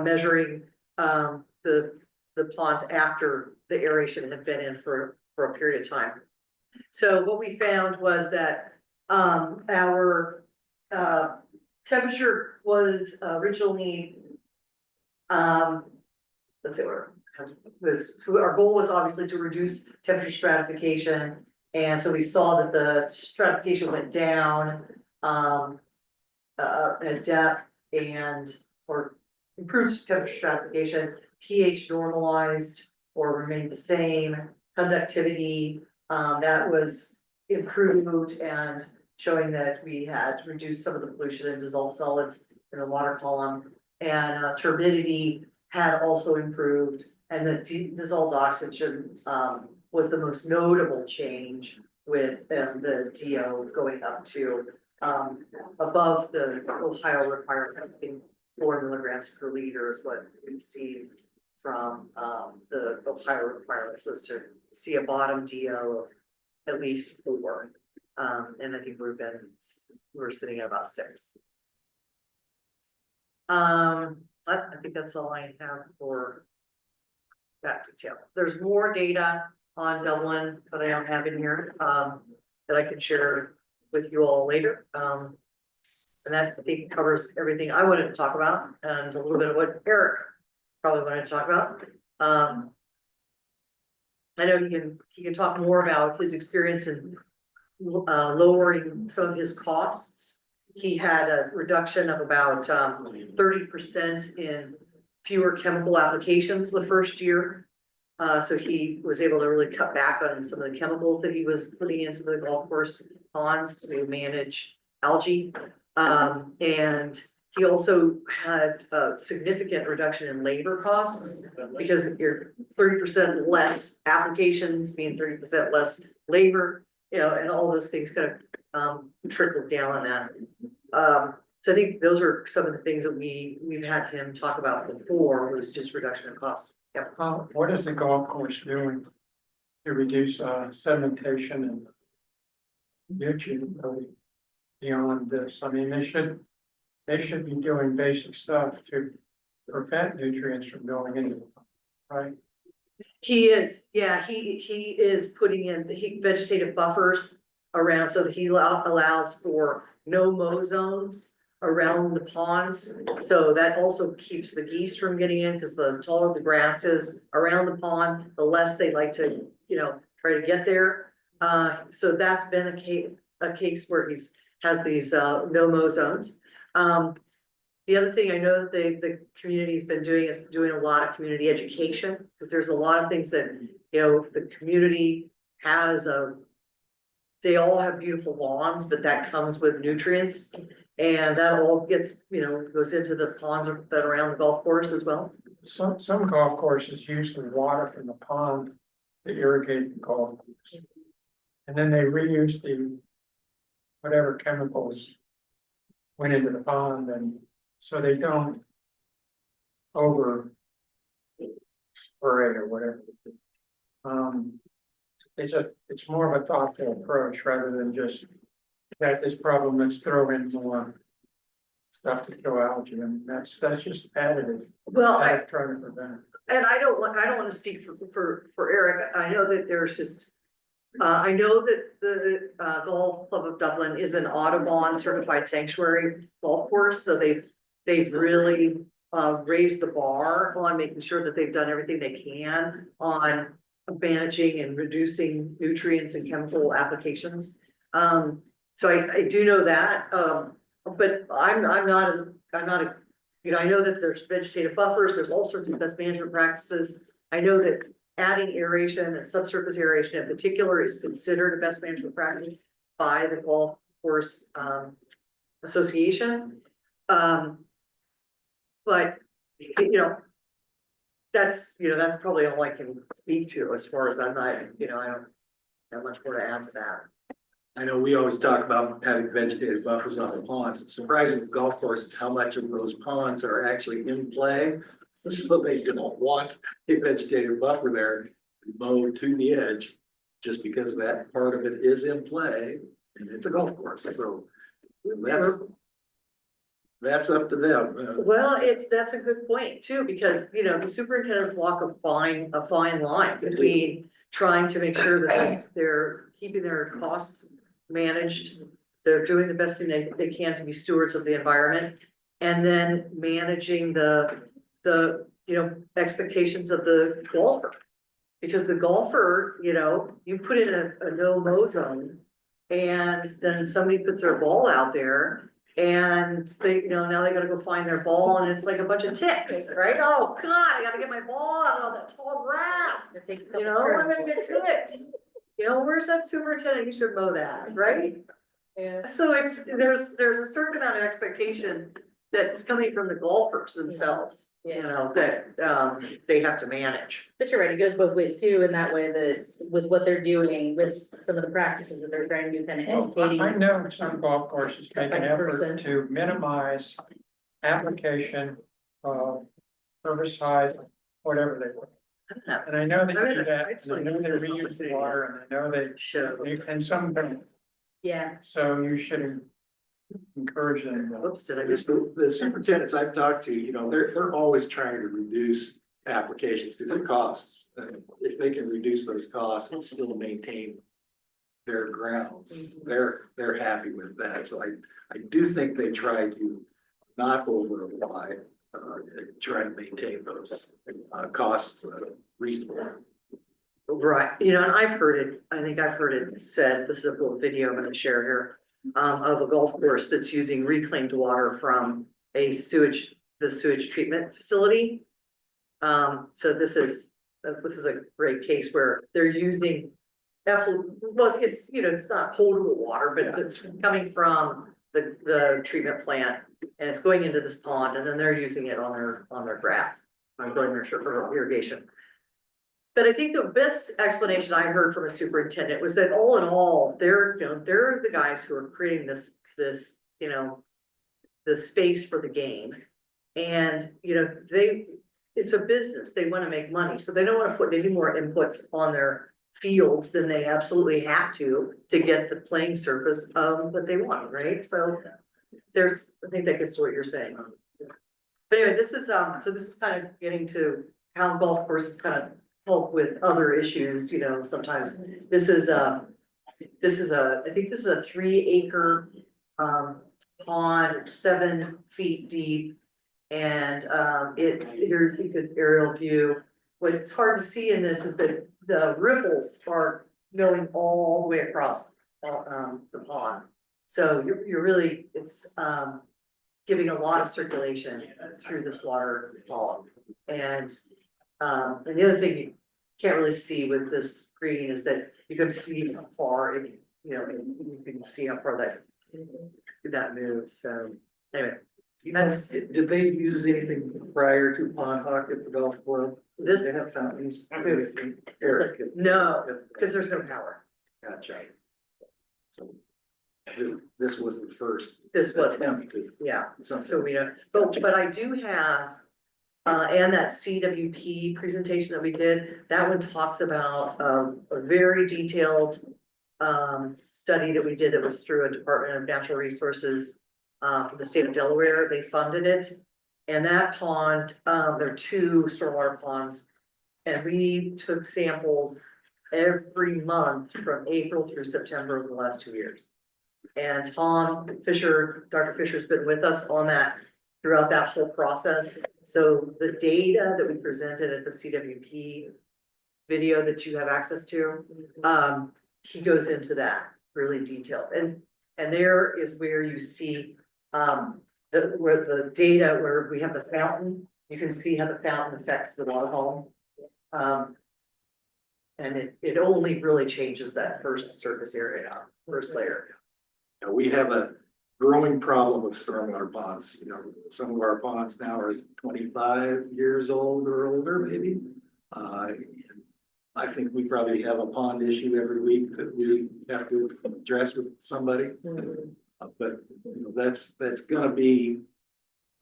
measuring, the ponds after the aeration had been in for a period of time. So what we found was that, our, temperature was originally, let's see, so our goal was obviously to reduce temperature stratification. And so we saw that the stratification went down, at depth or improved temperature stratification, pH normalized or remained the same, conductivity, that was improved and showing that we had reduced some of the pollution and dissolved solids in the water column. And turbidity had also improved, and the dissolved oxygen was the most notable change with the DO going up to above the Ohio requirement. I think 4 milligrams per liter is what we see from the Ohio requirements, was to see a bottom DO of at least 4. And I think we're sitting at about 6. I think that's all I have for that detail. There's more data on Dublin that I don't have in here, that I can share with you all later. And that I think covers everything I wanted to talk about, and a little bit of what Eric probably wanted to talk about. I know he can talk more about his experience in lowering some of his costs. He had a reduction of about 30% in fewer chemical applications the first year. So he was able to really cut back on some of the chemicals that he was putting into the golf course ponds to manage algae. And he also had a significant reduction in labor costs, because you're 30% less applications mean 30% less labor, and all those things kind of trickled down on that. So I think those are some of the things that we've had him talk about before, was just reduction in cost. Yep. What is the golf course doing to reduce sedimentation and nutrient loading beyond this? I mean, they should be doing basic stuff to prevent nutrients from going into the pond, right? He is, yeah, he is putting in vegetative buffers around, so that he allows for no mow zones around the ponds. So that also keeps the geese from getting in, because the taller the grass is around the pond, the less they like to, try to get there. So that's been a case where has these no mow zones. The other thing I know that the community's been doing is doing a lot of community education, because there's a lot of things that, the community has they all have beautiful lawns, but that comes with nutrients. And that all gets, goes into the ponds that are around the golf course as well. Some golf courses use the water from the pond to irrigate the golf course. And then they reuse whatever chemicals went into the pond, and so they don't over spray or whatever. It's more of a thoughtful approach rather than just that this problem, let's throw in more stuff to kill algae, and that's just additive. Well, I'm trying to prevent. and I don't want to speak for Eric. I know that there's just. I know that the Golf Club of Dublin is an Audubon certified sanctuary golf course, so they've really. Raised the bar on making sure that they've done everything they can on managing and reducing nutrients and chemical applications. So I do know that, but I'm not a, you know, I know that there's vegetative buffers, there's all sorts of best management practices. I know that adding aeration and subsurface aeration in particular is considered a best management practice by the Golf Course Association. But, you know, that's probably all I can speak to as far as I'm not, you know, I don't have much more to add to that. I know we always talk about having vegetative buffers on the ponds. It's surprising with golf courses how much of those ponds are actually in play. So they don't want a vegetative buffer there mowed to the edge, just because that part of it is in play and it's a golf course. So that's up to them. Well, that's a good point too, because, you know, the superintendents walk a fine line between trying to make sure that they're keeping their costs managed. They're doing the best thing they can to be stewards of the environment, and then managing the, you know, expectations of the golfer. Because the golfer, you know, you put in a no mow zone, and then somebody puts their ball out there. And they, you know, now they gotta go find their ball, and it's like a bunch of ticks, right? Oh, God, I gotta get my ball out of that tall grass. You know, I'm gonna get ticks. You know, where's that superintendent? You should mow that, right? Yeah. So there's a certain amount of expectation that's coming from the golfers themselves, you know, that they have to manage. But you're right, it goes both ways too, in that way that with what they're doing, with some of the practices that they're trying to do, kind of educating. I know some golf courses make an effort Person. to minimize application of herbicide, whatever they want. And I know they do that, and I know they reuse the water, and I know and some don't, Yeah, so you should encourage them. Oops, did I It's miss? the superintendents I've talked to, you know, they're always trying to reduce applications because it costs. If they can reduce those costs and still maintain their grounds, they're happy with that. So I do think they try to not over apply, try to maintain those costs reasonable. Right, you know, and I've heard it, I think I've heard it said, this is a little video I'm gonna share here. Of a golf course that's using reclaimed water from the sewage treatment facility. So this is a great case where they're using well, it's, you know, it's not potable water, but it's coming from the treatment plant, and it's going into this pond, and then they're using it on their grass, on their irrigation. But I think the best explanation I heard from a superintendent was that all in all, they're the guys who are creating this, you know, the space for the game. And, you know, it's a business, they want to make money, so they don't want to put any more inputs on their field than they absolutely have to get the playing surface that they want, right? So I think that gets to what you're saying. But anyway, this is kind of getting to how golf courses kind of help with other issues, you know, sometimes this is I think this is a 3-acre pond, it's 7 feet deep. And here's you could aerial view. What's hard to see in this is that the ripples are going all the way across the pond. So you're really, it's giving a lot of circulation through this water column. And the other thing you can't really see with this screen is that you can see how far, you can see how far that moves. So anyway, Did they use anything prior to PondHawk at the golf club? This- They have fountains. Eric. no, because there's no power. Gotcha. So this was the first. This was, attempt to yeah. something. So we don't, but I do have, and that CWP presentation that we did, that one talks about, a very detailed. Study that we did that was through a Department of Natural Resources. for the state of Delaware. They funded it. And that pond, there are 2 stormwater ponds. And we took samples every month from April through September over the last 2 years. And Tom Fisher, Dr. Fisher's been with us on that throughout that whole process. So the data that we presented at the CWP video that you have access to, he goes into that really detailed. And there is where you see where the data, where we have the fountain, you can see how the fountain affects the water column. And it only really changes that first surface area, first layer. Now, we have a growing problem with stormwater ponds. You know, some of our ponds now are 25 years old or older, maybe. I think we probably have a pond issue every week that we have to address with somebody. But you know, that's gonna be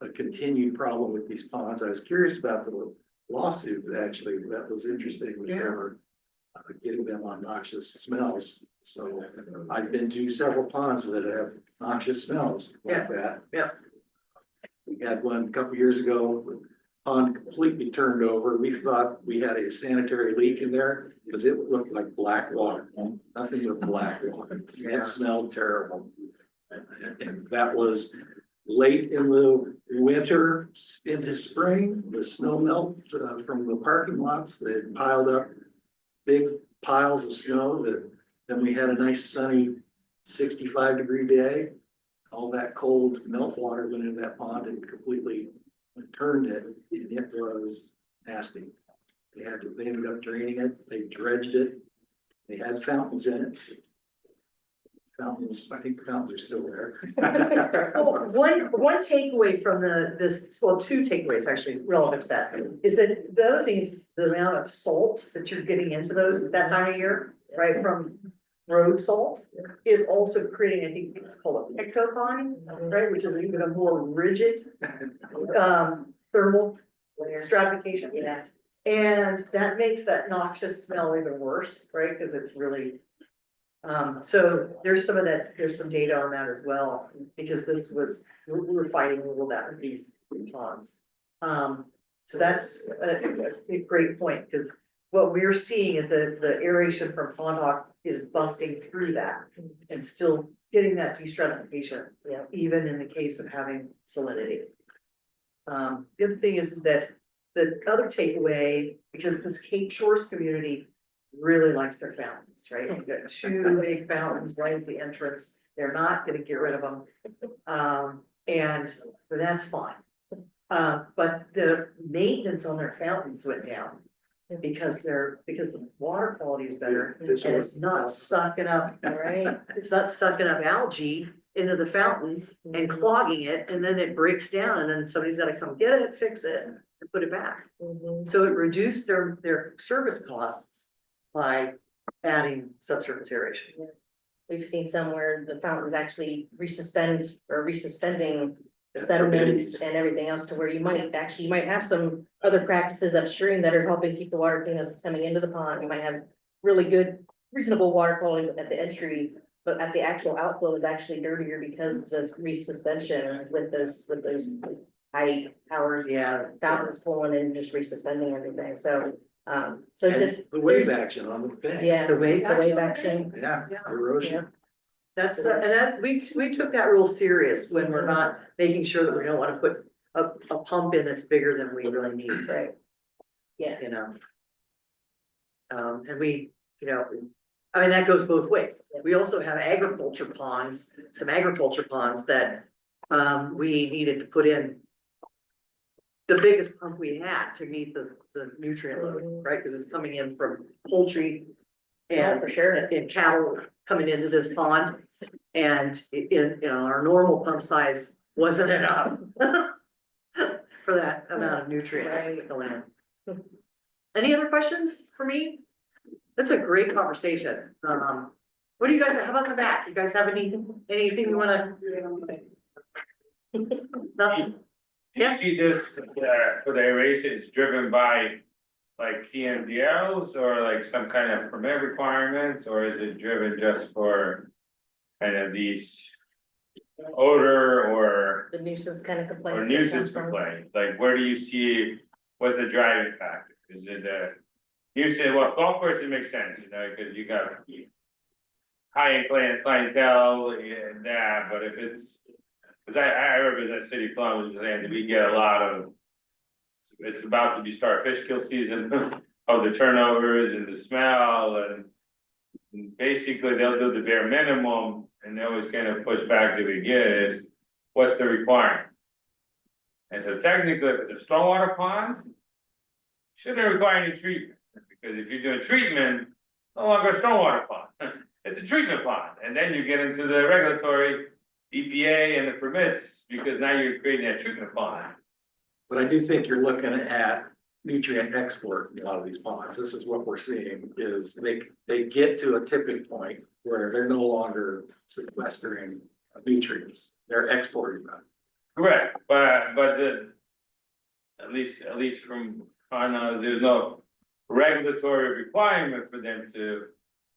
a continued problem with these ponds. I was curious about the lawsuit, actually. That was interesting. That they were getting them on noxious smells. So I've been to several ponds that have noxious smells like that. Yeah. We had one a couple years ago, pond completely turned over. We thought we had a sanitary leak in there because it looked like black water, nothing but black water. It smelled terrible. And that was late in the winter into spring. The snow melt from the parking lots that piled up big piles of snow that then we had a nice sunny 65-degree day. All that cold melt water went into that pond and completely turned it, and it was nasty. They ended up draining it, they dredged it, they had fountains in it. Fountains, I think the fountains are still there. Well, one takeaway from well, 2 takeaways actually relevant to that, is that the other thing is the amount of salt that you're getting into those at that time of year, right, from road salt, is also creating, I think it's called a pectopine, right, which is even a more rigid thermal stratification. Yeah. And that makes that noxious smell even worse, right, because it's really. So there's some of that, there's some data on that as well, because we were fighting a little that with these ponds. So that's a great point, because what we're seeing is that the aeration from PondHawk is busting through that and still getting that destratification, even in the case of having salinity. The other thing is that the other takeaway, because this Cape Shores community really likes their fountains, right? You've got 2 big fountains right at the entrance. They're not gonna get rid of them. And that's fine. But the maintenance on their fountains went down because the water quality is better and it's not sucking up, Right. it's not sucking up algae into the fountain and clogging it, and then it breaks down, and then somebody's gotta come get it, fix it, and put it back. So it reduced their service costs by adding subsurface aeration. We've seen somewhere the fountains actually resuspending Yeah, sediments turbidities. and everything else, to where you might have some other practices upstream that are helping keep the water clean that's coming into the pond. You might have really good, reasonable water quality at the entry, but at the actual outflow is actually dirtier because of this resuspension with those high powered fountains pulling and just resuspending everything. So so And just the wave there's- action on the banks. yeah, The wave action. Yeah, Yeah. erosion. That's, and that, we took that real serious when we're not making sure that we don't wanna put a pump in that's bigger than we really need, Right. Yeah. you know? And we, you know, I mean, that goes both ways. We also have some agriculture ponds that we needed to put in the biggest pump we had to meet the nutrient load, right? Because it's coming in from poultry and For sure. and cattle coming into this pond. And our normal pump size wasn't enough for that amount of nutrients Right. going in. Any other questions for me? That's a great conversation. What do you guys, how about in the back? You guys have anything you wanna? Nothing? Do you Yeah. see this, for the aeration is driven by like TMDLs or like some kind of permit requirements, or is it driven just for kind of these odor or The nuisance kind of or complaints. that nuisance come from- complaint? Like, where do you see, what's the driving factor? Is it nuisance, well, golf course, it makes sense, you know, because you got high-end clientele and that, but if it's, cause I represent City Plum, and we get a lot of, it's about to be start fish kill season of the turnovers and the smell and basically they'll do the bare minimum and they always kind of push back to begin is, what's the requirement? And so technically, if it's a stormwater pond, shouldn't require any treatment, because if you're doing treatment, no longer a stormwater pond, it's a treatment pond, and then you get into the regulatory EPA and the permits, because now you're creating a treatment pond. But I do think you're looking at nutrient export in a lot of these ponds. This is what we're seeing is they get to a tipping point where they're no longer sequestering nutrients. They're exporting them. Correct, but at least from, there's no regulatory requirement for them to.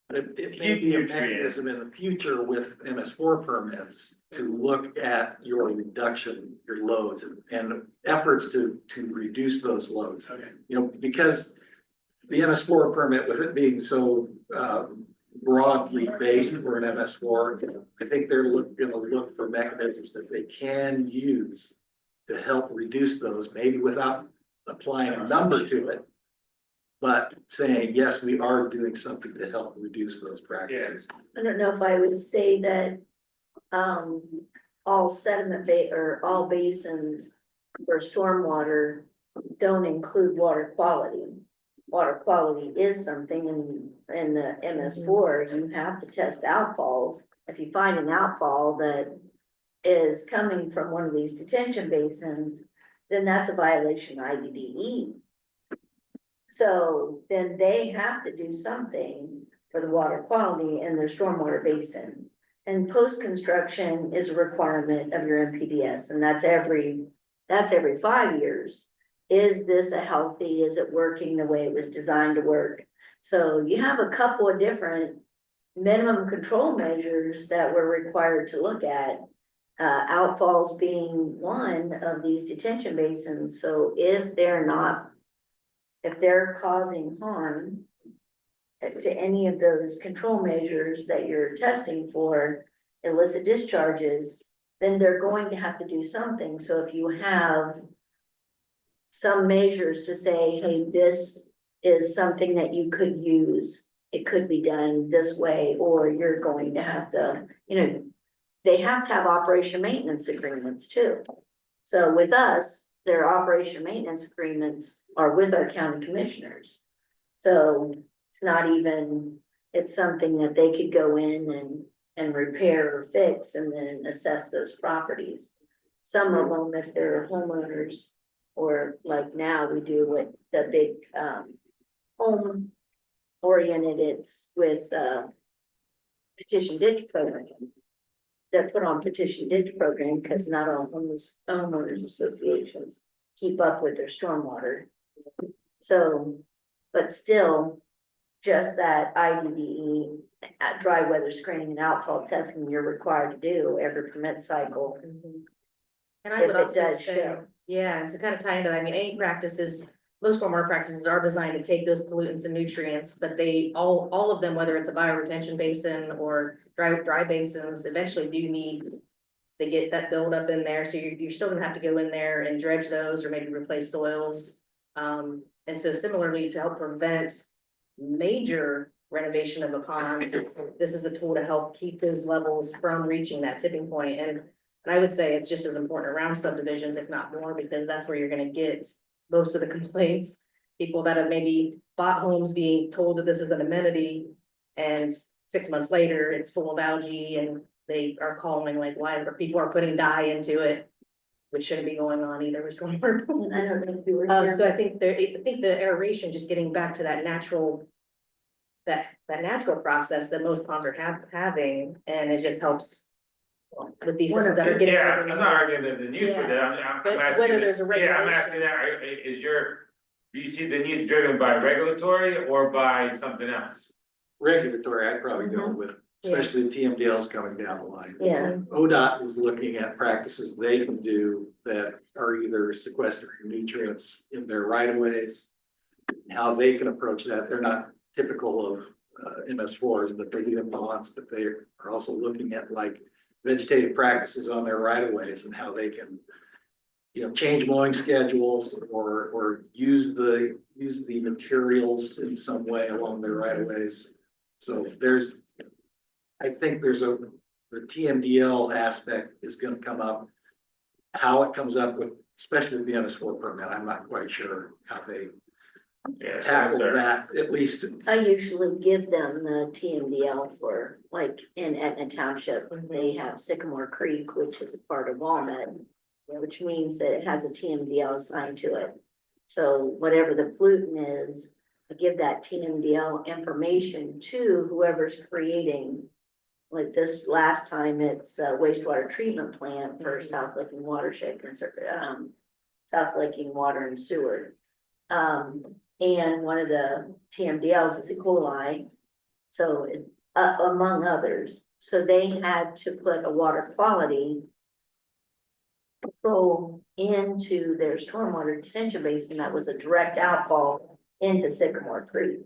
But it may be a mechanism in the future with MS4 permits to look at your reduction, your loads and efforts to reduce those loads. Okay. You know, because the MS4 permit, with it being so broadly based for an MS4, I think they're gonna look for mechanisms that they can use to help reduce those, maybe without applying a number to it. But saying, yes, we are doing something to help reduce those practices. I don't know if I would say that, all sediment or all basins for stormwater don't include water quality. Water quality is something in the MS4, you have to test outfalls. If you find an outfall that is coming from one of these detention basins, then that's a violation of IDDE. So then they have to do something for the water quality in their stormwater basin. And post-construction is a requirement of your NPDS, and that's every 5 years. Is this a healthy, is it working the way it was designed to work? So you have a couple of different minimum control measures that we're required to look at. Outfalls being one of these detention basins, so if they're causing harm to any of those control measures that you're testing for illicit discharges, then they're going to have to do something. So if you have some measures to say, hey, this is something that you could use, it could be done this way, or you're going to have to, they have to have operation maintenance agreements too. So with us, their operation maintenance agreements are with our county commissioners. So it's not even, it's something that they could go in and repair or fix and then assess those properties. Some of them, if they're homeowners, or like now we do with the big home oriented, it's with petition ditch program. They're put on petition ditch program because not all homeowners associations keep up with their stormwater. So, but still, just that IDDE, dry weather screening and outfall testing you're required to do every permit cycle. And I would If it also does say, show. yeah, and to kind of tie into that, I mean, any practices, most stormwater practices are designed to take those pollutants and nutrients, but they, all of them, whether it's a bioretention basin or dry basins, eventually do need, they get that buildup in there, so you're still gonna have to go in there and dredge those or maybe replace soils. And so similarly, to help prevent major renovation of a pond, this is a tool to help keep those levels from reaching that tipping point. And I would say it's just as important around subdivisions, if not more, because that's where you're gonna get most of the complaints. People that have maybe bought homes being told that this is an amenity, and 6 months later, it's full of algae, and they are calling like, why are people putting dye into it, which shouldn't be going on either. We're going I don't think you were. so I think the aeration, just getting back to that natural, that natural process that most ponds are having, and it just helps with these systems that are getting. Yeah, I'm not arguing the need for that, I'm But asking. whether there's a Yeah, I'm regulation. asking that, do you see the need driven by regulatory or by something else? regulatory, I'd probably go with, especially the TMDLs coming down the line. Yeah, ODOT is looking at practices they can do that are either sequestering nutrients in their right of ways. How they can approach that, they're not typical of MS4s, but they do have ponds, but they are also looking at like vegetative practices on their right of ways and how they can, you know, change mowing schedules or use the materials in some way along their right of ways. So I think the TMDL aspect is gonna come up. How it comes up with, especially with the MS4 permit, I'm not quite sure how they Yeah, tackle sir. that, at least. I usually give them the TMDL for, like, in Etna Township, they have Sycamore Creek, which is a part of Walnut. Which means that it has a TMDL assigned to it. So whatever the pollutant is, I give that TMDL information to whoever's creating. Like this last time, it's a wastewater treatment plant for South Licking Watershed, South Licking Water and Sewer. And one of the TMDLs is E. coli. So among others, so they had to put a water quality control into their stormwater detention basin that was a direct outfall into Sycamore Creek.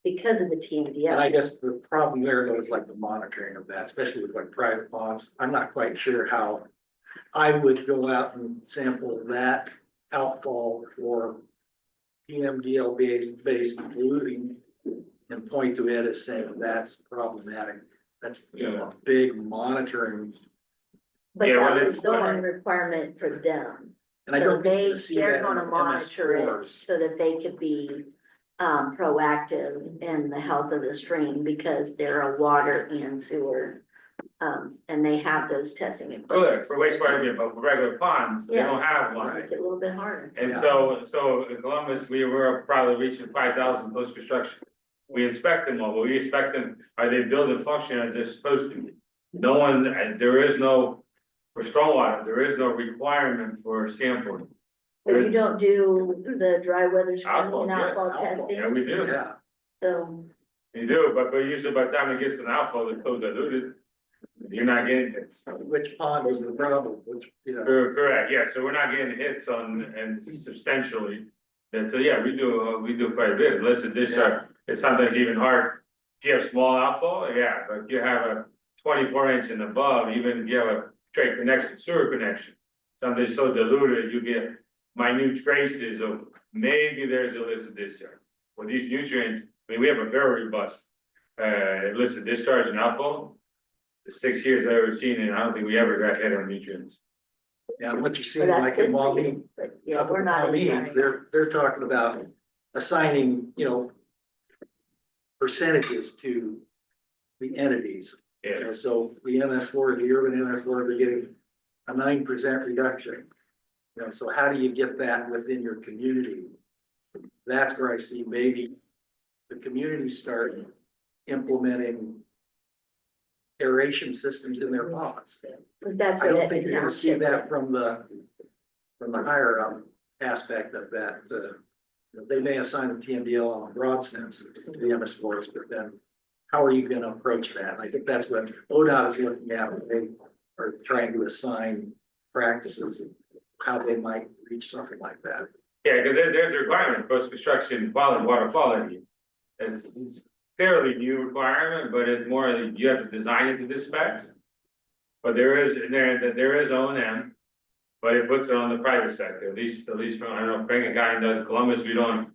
Because of the And I TMDL. guess the problem there though is like the monitoring of that, especially with like private ponds. I'm not quite sure how I would go out and sample that outfall for PMDL based polluting and point to it as saying that's problematic. That's, you know, a big monitoring. But Yeah, well, that was it's- the one requirement for them. And I So don't think they, you see they're that in gonna monitor it MS4s. so that they could be proactive in the health of the stream because they're a water and sewer. And they have those testing Good, equipment. for wastewater, but for regular ponds, they don't have one. Make it a little bit harder. And Yeah. so in Columbus, we were probably reaching 5,000 post construction. We inspect them all, but we expect them, are they built and functioning as they're supposed to be? No one, there is no, for stormwater, there is no requirement for sampling. But you don't do the dry weather Outfall, screening, yes, outfall outfall, testing, Yeah, we do, Yeah, so. you do, but usually by the time it gets to the outfall, it's so diluted. You're not getting hits. which pond was the problem, which, you know. Correct, yeah, so we're not getting hits on, and substantially. And so, yeah, we do quite a bit, illicit discharge, it's sometimes even hard. If you have small outfall, yeah, but if you have a 24-inch and above, even if you have a straight connection, sewer connection. Something's so diluted, you get minute traces of maybe there's illicit discharge. With these nutrients, I mean, we have a very robust illicit discharge and outfall. The 6 years I've ever seen it, I don't think we ever got hit on nutrients. Yeah, what you're Well, seeing that's like good in for Maumee, you, but yeah, up we're in not. Maumee, in they're talking about assigning, you know, percentages to the entities. You Yeah, know, so the MS4, the urban MS4, they're getting a 9% reduction. You know, so how do you get that within your community? That's where I see maybe the community start implementing aeration systems in their ponds. But that's I what don't Etna think you're gonna see Township- that from the higher up aspect of that. They may assign the TMDL on a broad sense to the MS4s, but then how are you gonna approach that? And I think that's what ODOT is looking at, when they are trying to assign practices, how they might reach something like that. yeah, because there's a requirement, post-construction quality, water quality. It's fairly new requirement, but it's more, you have to design it to this specs. But there is O&M, but it puts it on the private sector, at least from, I don't know, Franklin County does, Columbus, we don't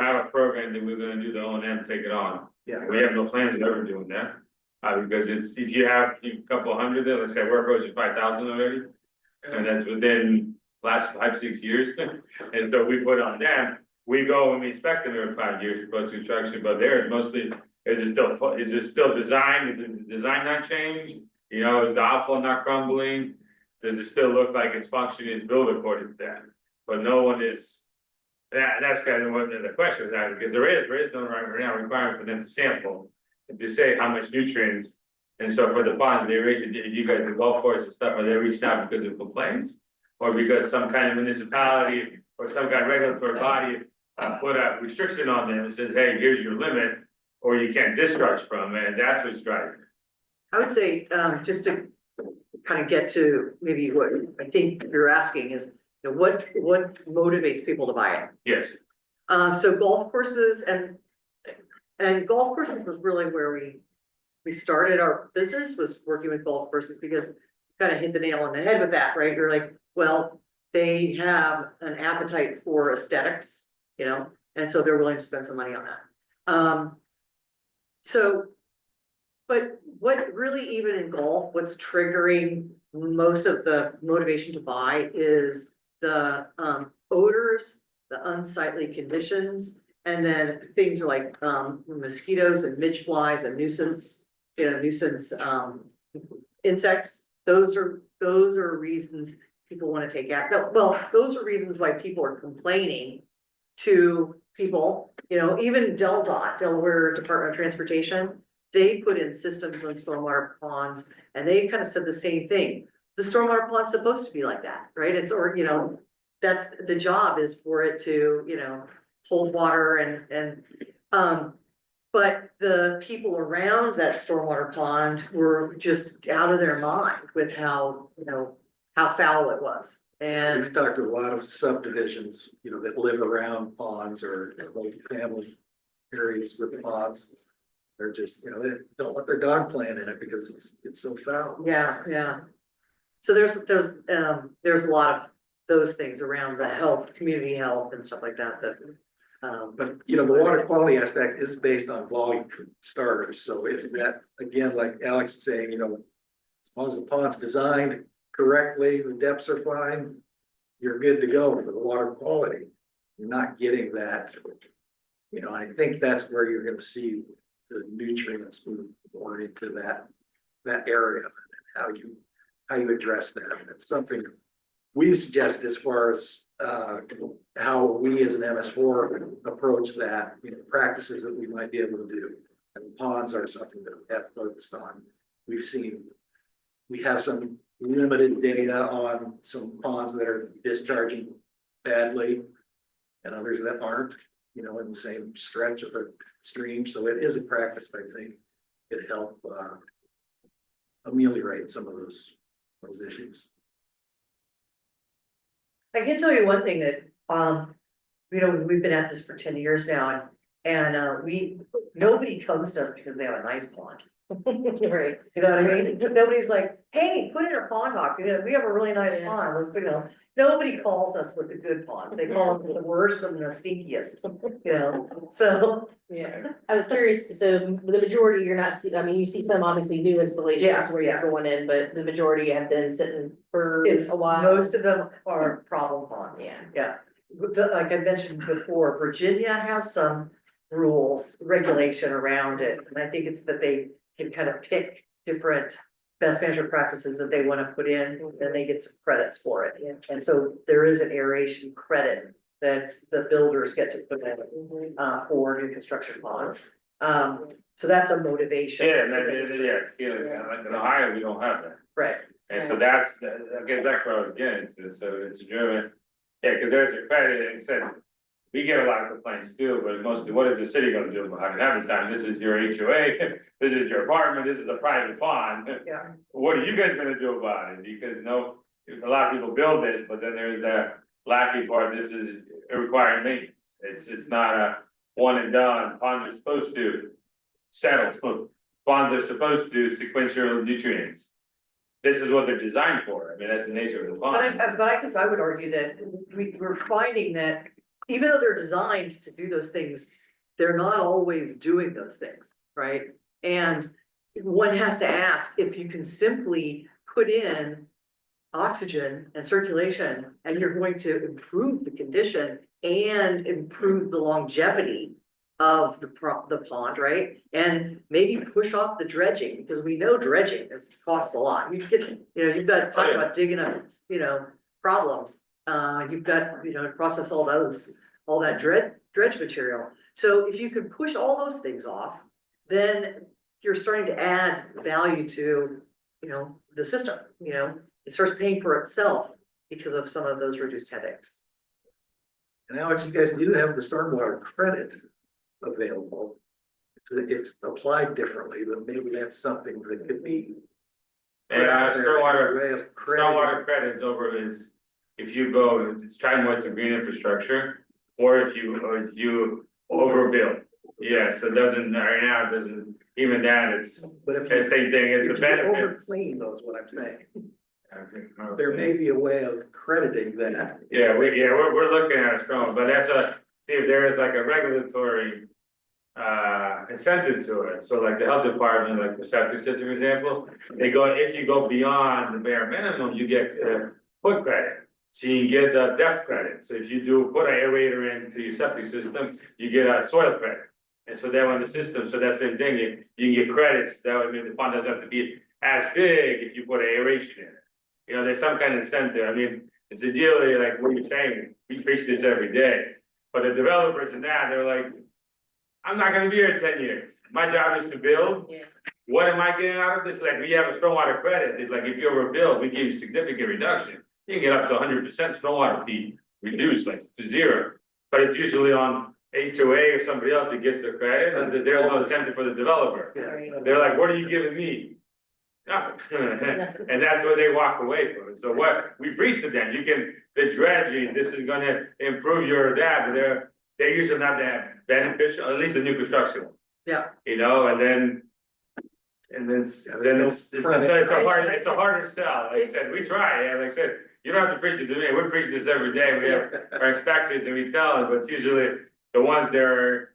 have a program that we're gonna do the O&M, take it on. Yeah, We have no plans of ever doing that, because it's, if you have a couple hundred there, let's say we're approaching 5,000 already. And that's within last 5-6 years, and so we put on them, we go and we inspect them every 5 years for post-construction, but there is mostly, is it still designed, did the design not change? You know, is the outfall not crumbling? Does it still look like it's functioning, it's built according to that? But no one is, that's kind of one of the questions now, because there is no right now requirement for them to sample. And to say how much nutrients, and so for the ponds, the aeration, you guys, the golf course and stuff, are they reaching out because of complaints? Or because some kind of municipality or some kind of regulatory body put a restriction on them and says, hey, here's your limit. or you can't discharge from, and that's what's driving. I would say, just to kind of get to maybe what I think you're asking is, you know, what motivates people to buy it? Yes, So golf courses and golf courses was really where we started our business, was working with golf courses, because kind of hit the nail on the head with that, right? You're like, well, they have an appetite for aesthetics, you know, and so they're willing to spend some money on that. So, but what really, even in golf, what's triggering most of the motivation to buy is the odors, the unsightly conditions, and then things like mosquitoes and midge flies and nuisance insects. Those are reasons people want to take action. Well, those are reasons why people are complaining to people, you know, even Delaware Department of Transportation, they put in systems on stormwater ponds, and they kind of said the same thing. The stormwater pond's supposed to be like that, right? It's, or, you know, that's the job, is for it to, you know, hold water but the people around that stormwater pond were just out of their mind with how, you know, how foul it was. And We've talked to a lot of subdivisions, you know, that live around ponds or multifamily areas with ponds. They're just, you know, they don't let their dog playing in it because it's so foul. yeah. So there's a lot of those things around the health, community health and stuff like that, But, you know, the water quality aspect is based on volume for starters. So if that, again, like Alex is saying, you know, as long as the pond's designed correctly, the depths are fine, you're good to go for the water quality. You're not getting that, you know, I think that's where you're gonna see the nutrients move more into that area, how you address that. That's something we've suggested as far as how we as an MS4 approach that, you know, practices that we might be able to do. And ponds are something that we have focused on. We have some limited data on some ponds that are discharging badly and others that aren't, you know, in the same stretch of the stream. So it is a practice, I think, it help ameliorate some of those issues. I can tell you one thing that, you know, we've been at this for 10 years now, and nobody comes to us because they have a nice pond. Right. You know what I mean? Nobody's like, hey, put in a PondHawk, we have a really nice Yeah. pond, let's, you know, nobody calls us with the good pond, they call us with the worst and the stinkiest, you know, so. Yeah, I was curious, so the majority you're not, I mean, you see some obviously new installations Yeah, where you're going in, but the majority have been sitting for It's, a while. most of them are problem ponds. Yeah. Yeah, like I mentioned before, Virginia has some rules, regulation around it, and I think it's that they can kind of pick different best management practices that they want to put in, then they get some credits for it. And so there is an aeration credit that the builders get to put in for new construction ponds. So that's a motivation. yeah, and like in Ohio, we don't have that. Right, And so that's, I guess that's what I was getting to, so it's driven, yeah, cause there's a credit, and said, we get a lot of complaints too, but mostly, what is the city gonna do about it? Every time, this is your HOA, this is your apartment, this is a private pond. yeah. What are you guys gonna do about it? Because a lot of people build this, but then there's the lackey part, this is a required maintenance. It's not a one and done, ponds are supposed to settle, ponds are supposed to sequential nutrients. This is what they're designed for, I mean, that's the nature of the pond. But I guess I would argue that we're finding that even though they're designed to do those things, they're not always doing those things, right? And one has to ask if you can simply put in oxygen and circulation, and you're going to improve the condition and improve the longevity of the pond, right? And maybe push off the dredging, because we know dredging costs a lot. You've got to talk about digging up, problems. You've got, to process all that dredge material. So if you could push all those things off, then you're starting to add value to, the system, it starts paying for itself because of some of those reduced headaches. And Alex, you guys do have the stormwater credit available. it's applied differently, but maybe that's something that could be. put And out there as a stormwater, way of crediting. stormwater credits over is, if you go, it's tied more to green infrastructure, or if you overbuild. Yeah, so it doesn't, right now, it doesn't, even that, it's But if the you, same thing as the if you benefit. over clean those, what I'm saying, there may be a way of crediting that. We're looking at it strong, but that's see if there is like a regulatory. Incentive to it, so like the health department, like the septic system example, they go, if you go beyond the bare minimum, you get foot credit. So you can get the depth credit, so if you do put an aerator into your septic system, you get a soil credit. And so that on the system, so that's the same thing, you can get credits, that would mean the pond doesn't have to be as big if you put aeration in it. You know, there's some kind of incentive, I mean, it's a deal, like what you're saying, we preach this every day. But the developers and that, they're like, I'm not gonna be here in 10 years, my job is to build. Yeah. What am I getting out of this? Like, we have a stormwater credit, it's like if you overbuild, we give you significant reduction. You can get up to 100% stormwater fee reduced, like to zero. But it's usually on HOA or somebody else that gets the credit, and there's no incentive for the developer. Yeah. They're like, what are you giving me? Nothing. And that's what they walk away from. So what we preach to them, you can, the dredging, this is gonna improve your that, but they're usually not that beneficial, at least the new construction. Yeah. You know, and then it's a harder sell, like I said, we try, yeah, like I said, you don't have to preach it to me, we preach this every day, we have our inspectors and we tell them, but it's usually the ones that are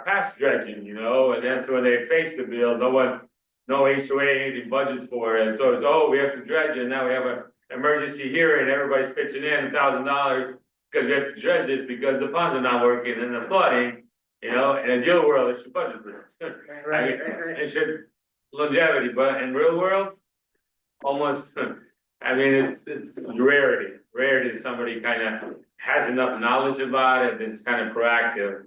past dredging, you know, and then so when they face the bill, no HOA, anything budgets for it, so it's, oh, we have to dredge it, now we have an emergency hearing, everybody's pitching in $1,000. Because we have to dredge this because the ponds are not working and the flooding, you know, in a deal world, it should budget for this. Right. It should longevity, but in real world, almost, I mean, it's rarity, somebody kind of has enough knowledge about it, that's kind of proactive.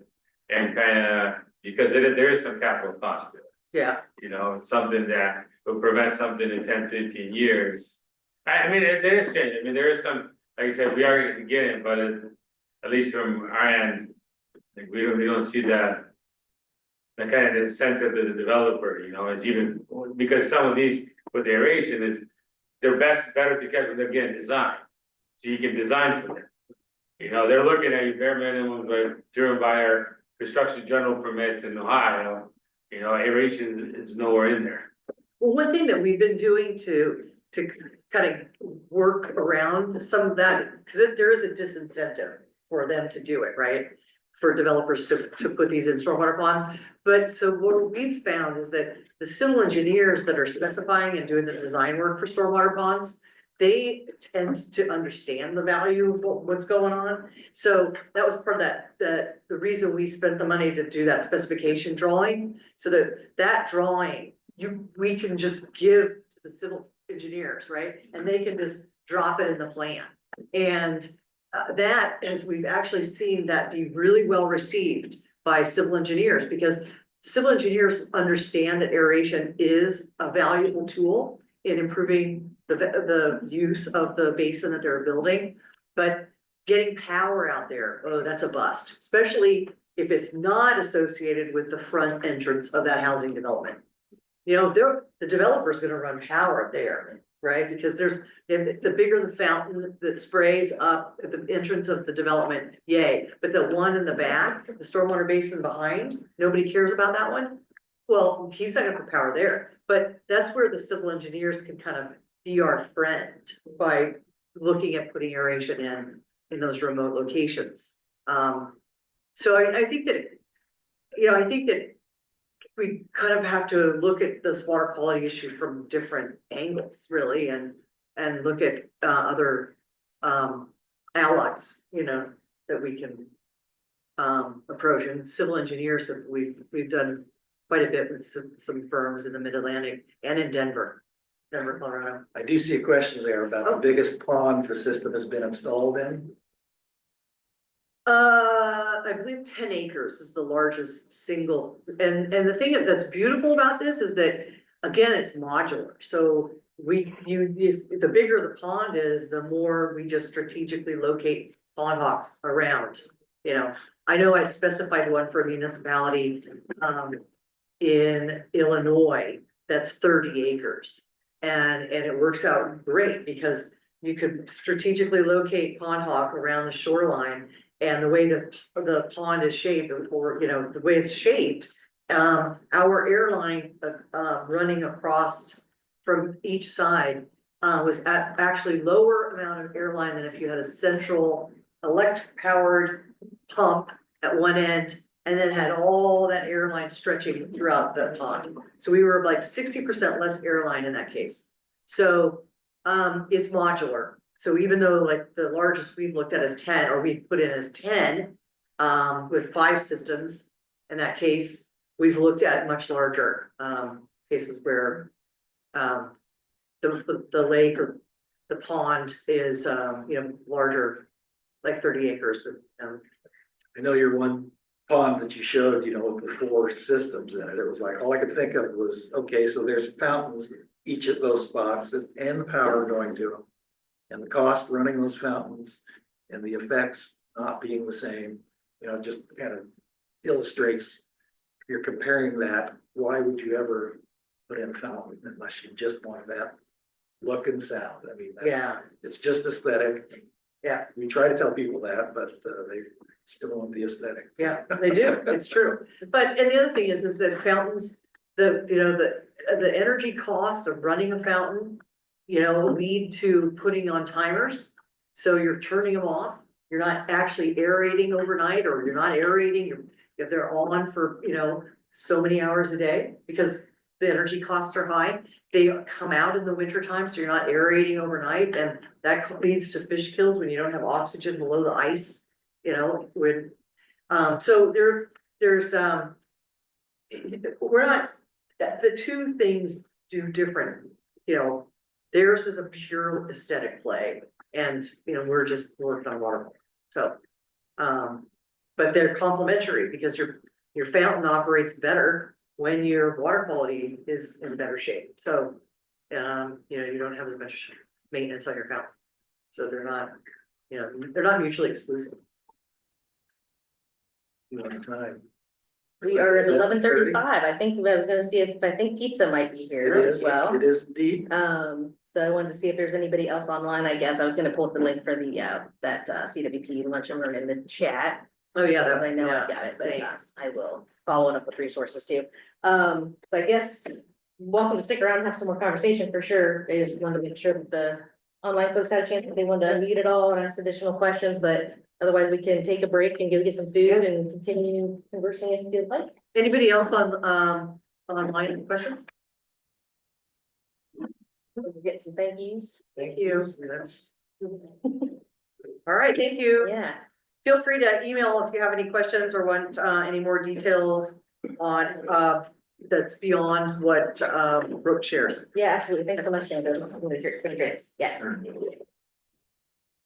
And kind of, because there is some capital cost to it, Yeah, you know, it's something that will prevent something in 10, 15 years. I mean, there is change, I mean, there is some. Like I said, we are getting, but at least from our end, like we don't see that. The kind of incentive to the developer, you know, is even, because some of these with the aeration is, they're better to catch when they're getting designed. So you can design for them. You know, they're looking at your bare minimum, but driven by our construction general permits in Ohio, you know, aeration is nowhere in there. well, one thing that we've been doing to kind of work around some of that, because there is a disincentive for them to do it, right? For developers to put these in stormwater ponds, but so what we've found is that the civil engineers that are specifying and doing the design work for stormwater ponds, they tend to understand the value of what's going on. So that was part of the reason we spent the money to do that specification drawing, so that drawing, we can just give to the civil engineers, right? And they can just drop it in the plan. And that, as we've actually seen that be really well received by civil engineers, because civil engineers understand that aeration is a valuable tool in improving the use of the basin that they're building. But getting power out there, oh, that's a bust, especially if it's not associated with the front entrance of that housing development. You know, the developer's gonna run power there, right? Because the bigger the fountain that sprays up at the entrance of the development, yay. But the one in the back, the stormwater basin behind, nobody cares about that one. Well, he's not gonna put power there, but that's where the civil engineers can kind of be our friend by looking at putting aeration in those remote locations. So I think that, you know, I think that we kind of have to look at this water quality issue from different angles, really, and look at other allies, you know, that we can approach. And civil engineers, we've done quite a bit with some firms in the Mid-Atlantic and in Denver, Colorado. I do see a question there about the biggest pond the system has been installed in. I believe 10 acres is the largest single, and the thing that's beautiful about this is that, again, it's modular, so if the bigger the pond is, the more we just strategically locate PondHawks around, you know. I know I specified one for a municipality, in Illinois that's 30 acres. And it works out great because you could strategically locate PondHawk around the shoreline. And the way that the pond is shaped, or, you know, the way it's shaped, our airline, running across from each side, was actually lower amount of airline than if you had a central electric powered pump at one end, and then had all that airline stretching throughout the pond. So we were like 60% less airline in that case. So, it's modular. So even though like the largest we've looked at is 10, or we've put in as 10, with 5 systems, in that case, we've looked at much larger, cases where, the lake or the pond is, you know, larger, like 30 acres. I know your one pond that you showed, you know, with the 4 systems in it, it was like, all I could think of was, okay, so there's fountains, each of those spots, and the power going to them. And the cost running those fountains and the effects not being the same, you know, just kind of illustrates, if you're comparing that, why would you ever put in a fountain unless you just want that look and sound? I mean, Yeah. it's just aesthetic. Yeah. We try to tell people that, but they still want the aesthetic. Yeah, they do, it's true. But, and the other thing is that fountains, the energy costs of running a fountain, you know, lead to putting on timers. So you're turning them off, you're not actually aerating overnight, or you're not aerating, if they're on for, you know, so many hours a day, because the energy costs are high. They come out in the winter time, so you're not aerating overnight, and that leads to fish kills when you don't have oxygen below the ice, you know, when, so there's, we're not, the two things do different, you know, theirs is a pure aesthetic play, and, you know, we're just working on water. So, but they're complementary because your fountain operates better when your water quality is in better shape. So, you know, you don't have as much maintenance on your fountain. So they're not, you know, they're not mutually exclusive. One time. We are at 11:35. I think I was gonna see if, I think pizza might be here It as is, well. it is indeed. So I wanted to see if there's anybody else online. I guess I was gonna pull up the link for the, that, CWP lunch and learn in the chat. Oh, yeah, I know I got it, but I will follow it up with resources too. So I guess, welcome to stick around and have some more conversation for sure. I just wanted to make sure that the online folks had a chance, if they wanted to unmute it all and ask additional questions, but otherwise we can take a break and go get some food and continue conversing if you'd like. Anybody else on, online questions? We'll get some thank yous. Thank you. That's, All right, thank you. Yeah. Feel free to email if you have any questions or want, any more details on, that's beyond what, Brooke shares. Yeah, absolutely. Thanks so much, Sandra. This is really great. Yeah.